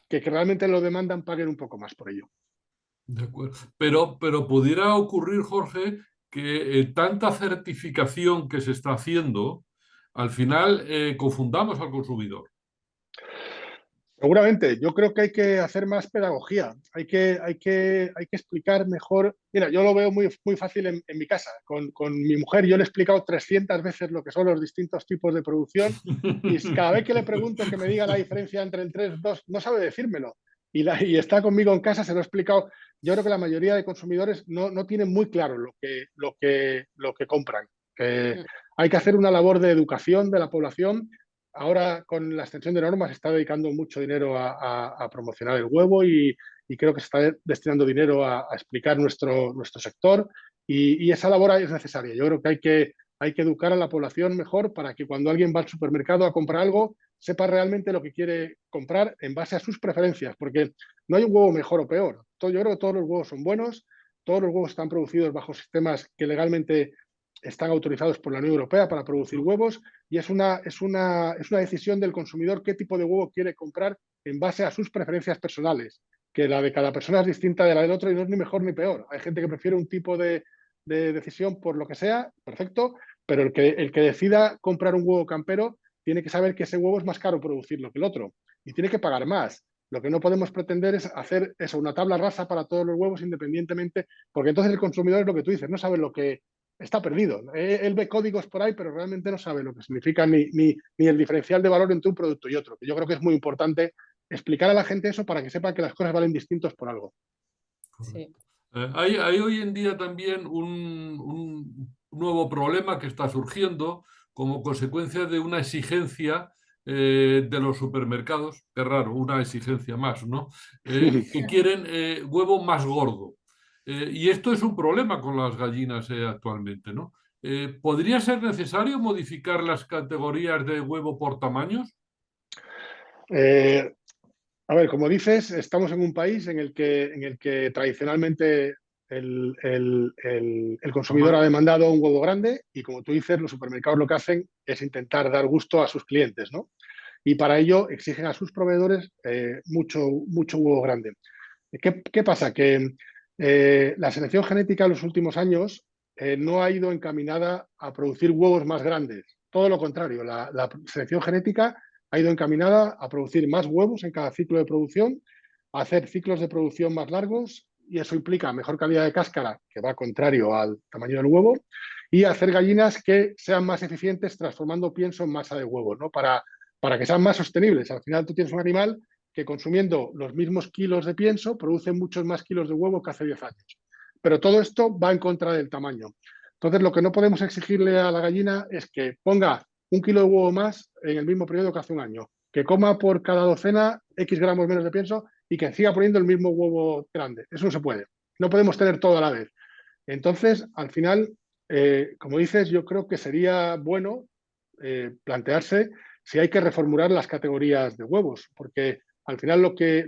que realmente lo demandan paguen un poco más por ello. De acuerdo. Pero pudiera ocurrir, Jorge, que tanta certificación que se está haciendo, al final confundamos al consumidor. Seguramente, yo creo que hay que hacer más pedagogía, hay que explicar mejor. Mira, yo lo veo muy fácil en mi casa. Con mi mujer yo le he explicado 300 veces lo que son los distintos tipos de producción, y cada vez que le pregunto que me diga la diferencia entre el 3 y 2, no sabe decírmelo. Y está conmigo en casa, se lo he explicado. Yo creo que la mayoría de consumidores no tienen muy claro lo que compran. Hay que hacer una labor de educación de la población. Ahora, con la extensión de normas, se está dedicando mucho dinero a promocionar el huevo, y creo que se está destinando dinero a explicar nuestro sector, y esa labor es necesaria. Yo creo que hay que educar a la población mejor para que cuando alguien va al supermercado a comprar algo, sepa realmente lo que quiere comprar en base a sus preferencias, porque no hay un huevo mejor o peor. Yo creo que todos los huevos son buenos, todos los huevos están producidos bajo sistemas que legalmente están autorizados por la Unión Europea para producir huevos, y es una decisión del consumidor qué tipo de huevo quiere comprar en base a sus preferencias personales, que la de cada persona es distinta de la del otro y no es ni mejor ni peor. Hay gente que prefiere un tipo de decisión por lo que sea, perfecto, pero el que decida comprar un huevo campero tiene que saber que ese huevo es más caro producirlo que el otro y tiene que pagar más. Lo que no podemos pretender es hacer eso, una tabla rasa para todos los huevos independientemente, porque entonces el consumidor es lo que tú dices, no sabe lo que está perdido. Él ve códigos por ahí, pero realmente no sabe lo que significa ni el diferencial de valor entre un producto y otro. Yo creo que es muy importante explicar a la gente eso para que sepa que las cosas valen distintos por algo. Sí. Hay hoy en día también un nuevo problema que está surgiendo como consecuencia de una exigencia de los supermercados, qué raro, una exigencia más, ¿no? Que quieren huevo más gordo. Y esto es un problema con las gallinas actualmente, ¿no? ¿Podría ser necesario modificar las categorías de huevo por tamaños? Eh, A ver, como dices, estamos en un país en el que tradicionalmente el consumidor ha demandado un huevo grande, y como tú dices, los supermercados lo que hacen es intentar dar gusto a sus clientes, ¿no? Y para ello exigen a sus proveedores mucho huevo grande. ¿Qué pasa? Que la selección genética en los últimos años no ha ido encaminada a producir huevos más grandes. Todo lo contrario, la selección genética ha ido encaminada a producir más huevos en cada ciclo de producción, a hacer ciclos de producción más largos, y eso implica mejor calidad de cáscara, que va contrario al tamaño del huevo, y hacer gallinas que sean más eficientes transformando pienso en masa de huevo, ¿no? Para que sean más sostenibles. Al final tú tienes un animal que, consumiendo los mismos kilos de pienso, produce muchos más kilos de huevo que hace 10 años. Pero todo esto va en contra del tamaño. Entonces, lo que no podemos exigirle a la gallina es que ponga 1 kilo de huevo más en el mismo periodo que hace un año, que coma por cada docena X gramos menos de pienso y que siga poniendo el mismo huevo grande. Eso no se puede. No podemos tener todo a la vez. Entonces, al final, como dices, yo creo que sería bueno plantearse si hay que reformular las categorías de huevos, porque al final lo que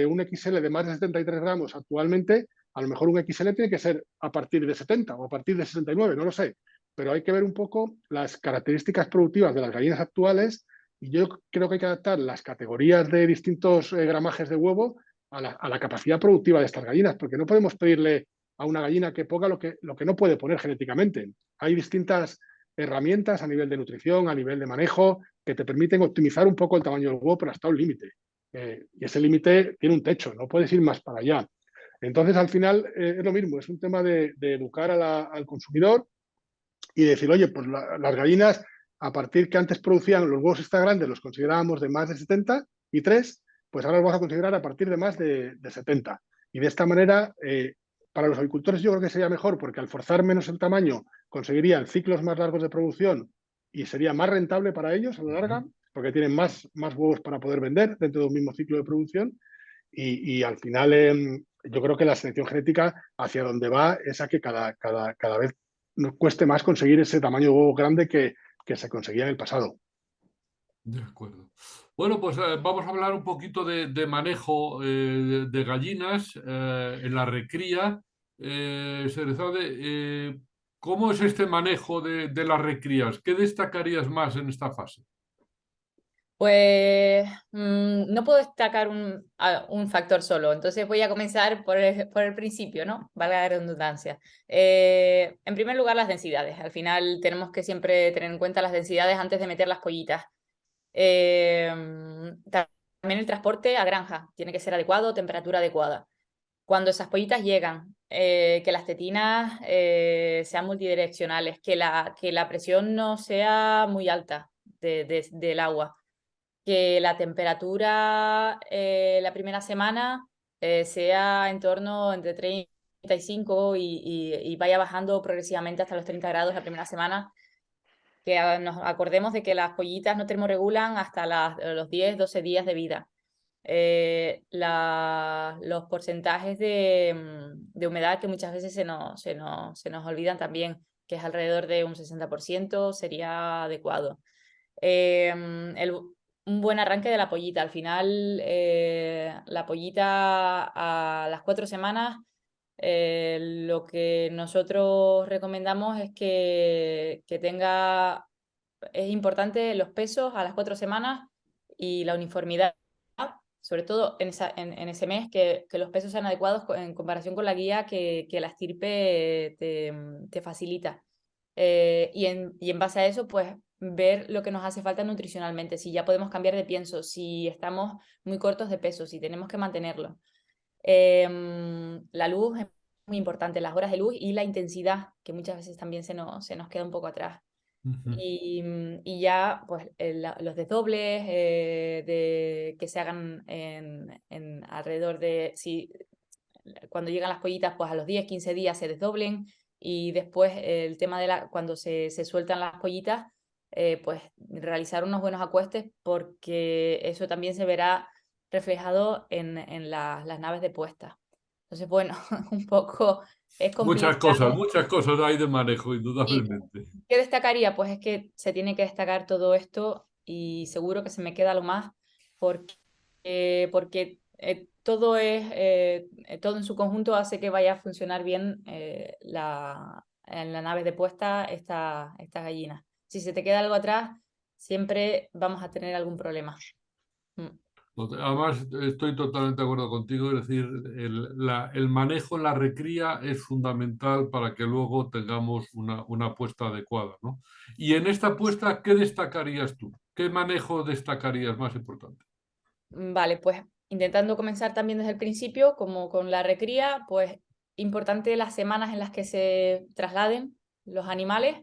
un XL de más de 73 gramos actualmente, a lo mejor un XL tiene que ser a partir de 70 o a partir de 69, no lo sé, pero hay que ver un poco las características productivas de las gallinas actuales y yo creo que hay que adaptar las categorías de distintos gramajes de huevo a la capacidad productiva de estas gallinas, porque no podemos pedirle a una gallina que ponga lo que no puede poner genéticamente. Hay distintas herramientas a nivel de nutrición, a nivel de manejo, que te permiten optimizar un poco el tamaño del huevo, pero hasta un límite. Y ese límite tiene un techo, no puedes ir más para allá. Entonces, al final, es lo mismo, es un tema de educar al consumidor y decir, oye, pues las gallinas, a partir que antes producían los huevos extra grandes, los considerábamos de más de 73, pues ahora los vamos a considerar a partir de más de 70. Y de esta manera, para los avicultores yo creo que sería mejor, porque al forzar menos el tamaño, conseguirían ciclos más largos de producción y sería más rentable para ellos a la larga, porque tienen más huevos para poder vender dentro de un mismo ciclo de producción. Y al final, yo creo que la selección genética hacia donde va es a que cada vez nos cueste más conseguir ese tamaño de huevo grande que se conseguía en el pasado. De acuerdo. Bueno, pues vamos a hablar un poquito de manejo de gallinas en la recría. Sherezade, ¿cómo es este manejo de las recrías? ¿Qué destacarías más en esta fase? Pues no puedo destacar un factor solo, entonces voy a comenzar por el principio, ¿no? Valga la redundancia. En primer lugar, las densidades. Al final tenemos que siempre tener en cuenta las densidades antes de meter las pollitas. También el transporte a granja tiene que ser adecuado, temperatura adecuada. Cuando esas pollitas llegan, que las tetinas sean multidireccionales, que la presión no sea muy alta del agua, que la temperatura la primera semana sea en torno entre 35 y vaya bajando progresivamente hasta los 30 grados la primera semana, que nos acordemos de que las pollitas no termorregulan hasta los 10, 12 días de vida. Los porcentajes de humedad que muchas veces se nos olvidan también, que es alrededor de un 60%, sería adecuado. Un buen arranque de la pollita. Al final, la pollita a las 4 semanas, lo que nosotros recomendamos es que tenga, es importante los pesos a las 4 semanas y la uniformidad, sobre todo en ese mes, que los pesos sean adecuados en comparación con la guía que la estirpe te facilita. Y en base a eso, pues ver lo que nos hace falta nutricionalmente, si ya podemos cambiar de pienso, si estamos muy cortos de peso, si tenemos que mantenerlo. La luz es muy importante, las horas de luz y la intensidad, que muchas veces también se nos queda un poco atrás. Y ya pues los desdobles que se hagan alrededor de, cuando llegan las pollitas, pues a los 10, 15 días se desdoblen, y después el tema de cuando se sueltan las pollitas, pues realizar unos buenos acuestes, porque eso también se verá reflejado en las naves de puesta. Entonces, bueno, un poco es complicado. Muchas cosas hay de manejo, ¿Y indudablemente. qué destacaría? Pues es que se tiene que destacar todo esto, y seguro que se me queda lo más, porque todo todo en su conjunto hace que vaya a funcionar bien en la nave de puesta esta gallina. Si se te queda algo atrás, siempre vamos a tener algún problema. Además, estoy totalmente de acuerdo contigo, es decir, el manejo en la recría es fundamental para que luego tengamos una apuesta adecuada, ¿no? Y en esta apuesta, ¿qué destacarías tú? ¿Qué manejo destacarías más importante? Vale, pues intentando comenzar también desde el principio, como con la recría, pues importante las semanas en las que se trasladen los animales.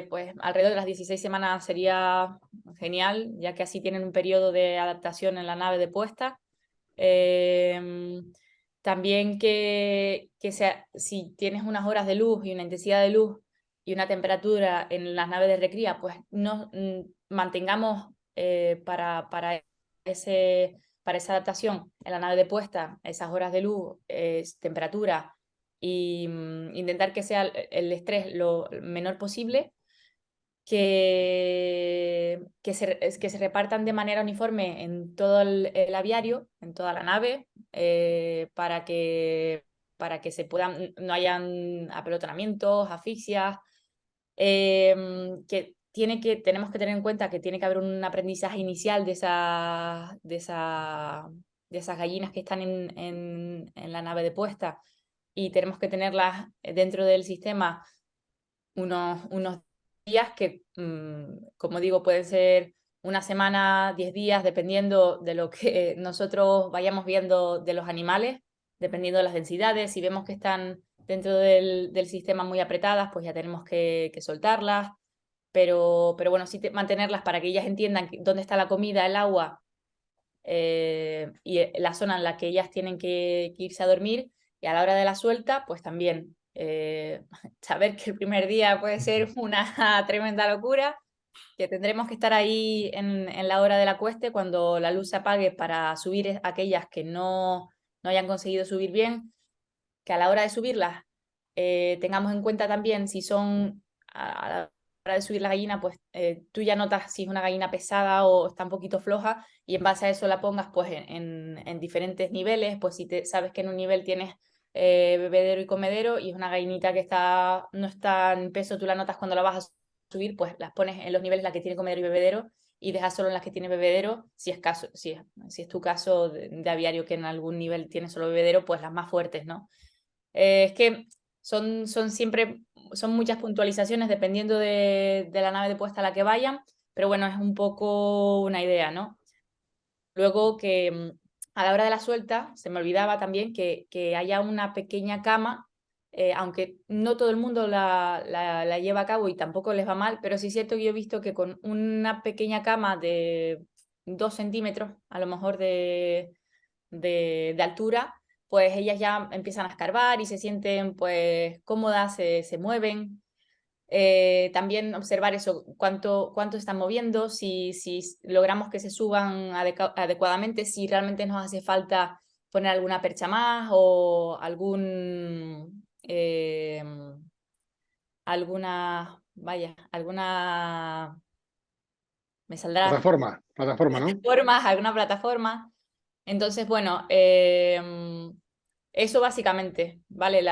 Pues alrededor de las 16 semanas sería genial, ya que así tienen un periodo de adaptación en la nave de puesta. También si tienes unas horas de luz y una intensidad de luz y una temperatura en las naves de recría, pues mantengamos para esa adaptación en la nave de puesta, esas horas de luz, temperatura y intentar que sea el estrés lo menor posible, que se repartan de manera uniforme en todo el aviario, en toda la nave, para que no hayan apelotonamientos, asfixias, tenemos que tener en cuenta que tiene que haber un aprendizaje inicial de esas gallinas que están en la nave de puesta, y tenemos que tenerlas dentro del sistema unos días que, como digo, pueden ser una semana, 10 días, dependiendo de lo que nosotros vayamos viendo de los animales, dependiendo de las densidades. Si vemos que están dentro del sistema muy apretadas, pues ya tenemos que soltarlas. Pero bueno, sí mantenerlas para que ellas entiendan dónde está la comida, el agua, y la zona en la que ellas tienen que irse a dormir. Y a la hora de la suelta, pues también saber que el primer día puede ser una tremenda locura, que tendremos que estar ahí en la hora de la cueste cuando la luz se apague para subir aquellas que no hayan conseguido subir bien, que a la hora de subirlas tengamos en cuenta también si son, a la hora de subir la gallina, pues tú ya notas si es una gallina pesada o está un poquito floja, y en base a eso la pongas pues en diferentes niveles. Pues si sabes que en un nivel tienes bebedero y comedero y es una gallinita que no está en peso, tú la notas cuando la vas a subir, pues las pones en los niveles las que tiene comedero y bebedero, y dejas solo en las que tiene bebedero. Si es tu caso de aviario que en algún nivel tiene solo bebedero, pues las más fuertes, ¿no? Es que son muchas puntualizaciones dependiendo de la nave de puesta a la que vayan, pero bueno, es un poco una idea, ¿no? Luego que a la hora de la suelta, se me olvidaba también que haya una pequeña cama, aunque no todo el mundo la lleva a cabo y tampoco les va mal, pero sí es cierto que yo he visto que con una pequeña cama de 2 centímetros, a lo mejor de altura, pues ellas ya empiezan a escarbar y se sienten pues cómodas, se mueven. También observar eso, cuánto están moviendo, si logramos que se suban adecuadamente, si realmente nos hace falta poner alguna percha más o alguna, me saldrá, Plataforma, ¿no? alguna plataforma. Entonces, bueno, eso básicamente, ¿vale?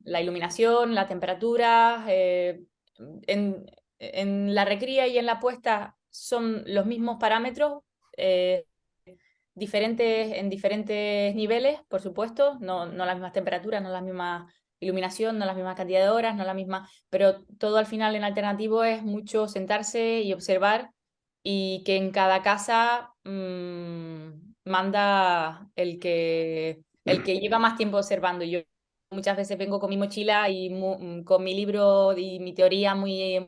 La iluminación, la temperatura, en la recría y en la puesta son los mismos parámetros, eh, en diferentes niveles, por supuesto, no las mismas temperaturas, no la misma iluminación, no la misma cantidad de horas, no la misma, pero todo al final en alternativo es mucho sentarse y observar, y que en cada casa manda el que lleva más tiempo observando. Yo muchas veces vengo con mi mochila y con mi libro y mi teoría muy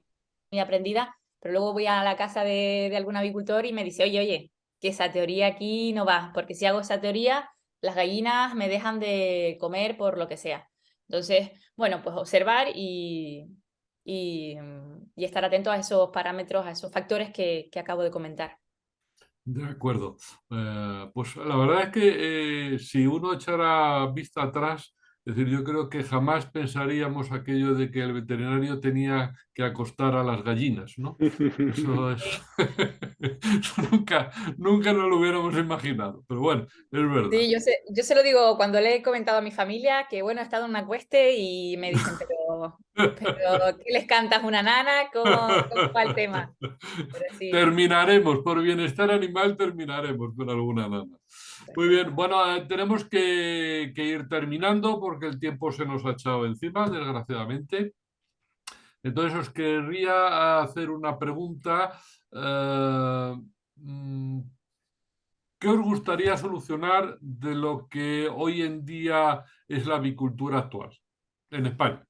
aprendida, pero luego voy a la casa de algún avicultor y me dice, oye, que esa teoría aquí no va, porque si hago esa teoría, las gallinas me dejan de comer por lo que sea. Entonces, bueno, pues observar y estar atento a esos parámetros, a esos factores que acabo de comentar. De acuerdo. Pues la verdad es que si uno echara vista atrás, es decir, yo creo que jamás pensaríamos aquello de que el veterinario tenía que acostar a las gallinas, ¿no? Eso es... Eso nunca nos lo hubiéramos imaginado, pero bueno, es verdad. Sí, yo se lo digo cuando le he comentado a mi familia que, bueno, he estado en una cueste y me dicen, pero ¿qué les cantas una nana? ¿Cómo va el tema? Pero sí. Terminaremos, por bienestar animal, terminaremos con alguna nana. Muy bien, bueno, tenemos que ir terminando porque el tiempo se nos ha echado encima, desgraciadamente. Entonces os querría hacer una pregunta. Mm, ¿Qué os gustaría solucionar de lo que hoy en día es la avicultura actual en España?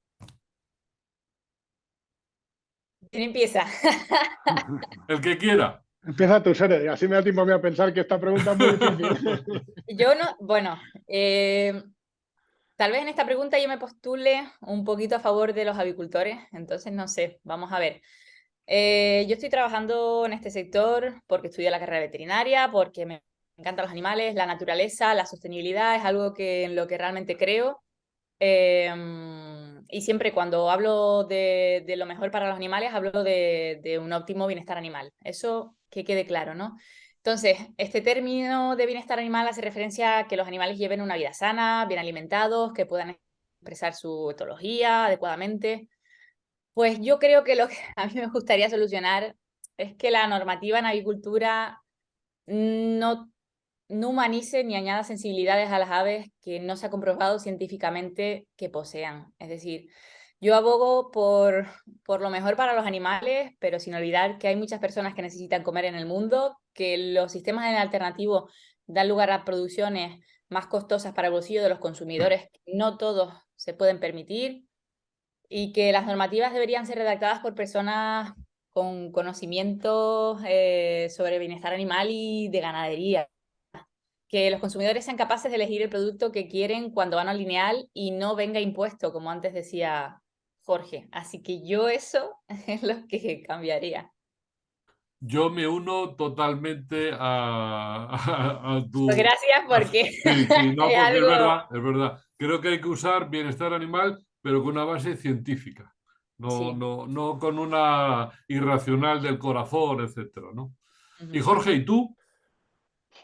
¿Quién empieza? El que quiera. Empieza tú, así me da tiempo a mí a pensar que esta pregunta es muy difícil. Yo no, bueno, Tal vez en esta pregunta yo me postule un poquito a favor de los avicultores, entonces no sé, vamos a ver. Yo estoy trabajando en este sector porque estudio la carrera veterinaria, porque me encantan los animales, la naturaleza, la sostenibilidad, es algo en lo que realmente creo. Y siempre cuando hablo de lo mejor para los animales, hablo de un óptimo bienestar animal. Eso que quede claro, ¿no? Entonces, este término de bienestar animal hace referencia a que los animales lleven una vida sana, bien alimentados, que puedan expresar su etología adecuadamente. Pues yo creo que lo que a mí me gustaría solucionar es que la normativa en avicultura no humanice ni añada sensibilidades a las aves que no se ha comprobado científicamente que posean. Es decir, yo abogo por lo mejor para los animales, pero sin olvidar que hay muchas personas que necesitan comer en el mundo, que los sistemas alternativos dan lugar a producciones más costosas para el bolsillo de los consumidores, que no todos se pueden permitir, y que las normativas deberían ser redactadas por personas con conocimientos sobre bienestar animal y de ganadería. Que los consumidores sean capaces de elegir el producto que quieren cuando van al lineal y no venga impuesto, como antes decía Jorge. Así que yo eso es lo que cambiaría. Yo me uno totalmente a tu... Pues gracias porque Sí, no, es porque algo... es verdad. Creo que hay que usar bienestar animal, pero con una base científica, Sí. no con una irracional del corazón, etcétera, ¿no? Y Uh-huh. Jorge, ¿y tú?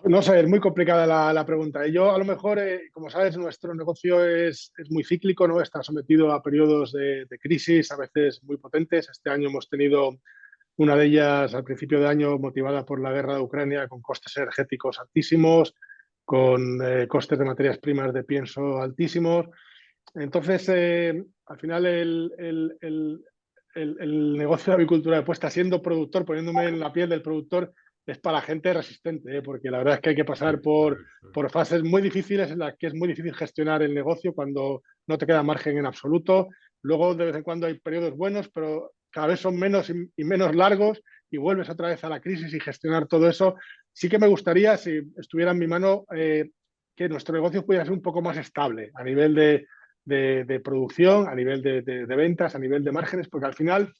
No sé, es muy complicada la pregunta. Yo, a lo mejor, como sabes, nuestro negocio es muy cíclico, ¿no? Está sometido a periodos de crisis, a veces muy potentes. Este año hemos tenido una de ellas al principio de año motivada por la guerra de Ucrania, con costes energéticos altísimos, con costes de materias primas de pienso altísimos. Entonces, al final, el negocio de avicultura, pues, está siendo productor, poniéndome en la piel del productor, es para gente resistente, porque la verdad es que hay que pasar por fases muy difíciles en las que es muy difícil gestionar el negocio cuando no te queda margen en absoluto. Luego, de vez en cuando hay periodos buenos, pero cada vez son menos y menos largos y vuelves otra vez a la crisis y gestionar todo eso. Sí que me gustaría, si estuviera en mi mano, que nuestro negocio pudiera ser un poco más estable a nivel de producción, a nivel de ventas, a nivel de márgenes, porque al final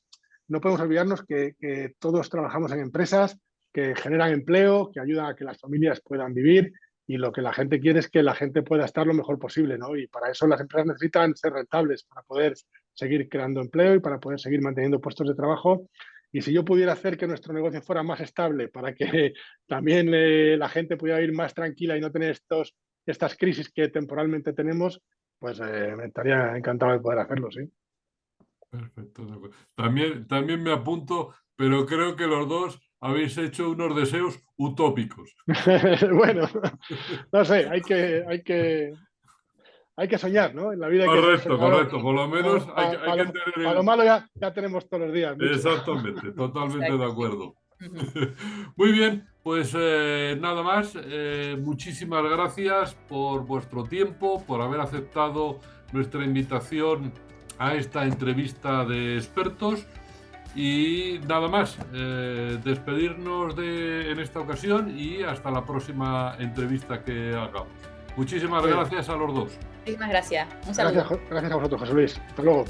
no podemos olvidarnos que todos trabajamos en empresas que generan empleo, que ayudan a que las familias puedan vivir, y lo que la gente quiere es que la gente pueda estar lo mejor posible, ¿no? Y para eso las empresas necesitan ser rentables, para poder seguir creando empleo y para poder seguir manteniendo puestos de trabajo. Y si yo pudiera hacer que nuestro negocio fuera más estable para que también la gente pudiera ir más tranquila y no tener estas crisis que temporalmente tenemos, pues me estaría encantado de poder hacerlo, sí. Perfecto, de acuerdo. También me apunto, pero creo que los dos habéis hecho unos deseos utópicos. Bueno, no sé, hay que soñar, ¿no? En la vida hay que ser Correcto, soñador. correcto. Por lo menos hay que tener Para lo malo ya tenemos todos los días, mucho. Exactamente, totalmente de Exacto, sí. acuerdo. Uh-huh. Muy bien, pues nada más. Muchísimas gracias por vuestro tiempo, por haber aceptado nuestra invitación a esta entrevista de expertos. Y nada más, despedirnos en esta ocasión y hasta la próxima entrevista que hagamos. Muchísimas gracias a los dos. Muchísimas gracias. Un saludo. Gracias a vosotros, José Luis. Hasta luego.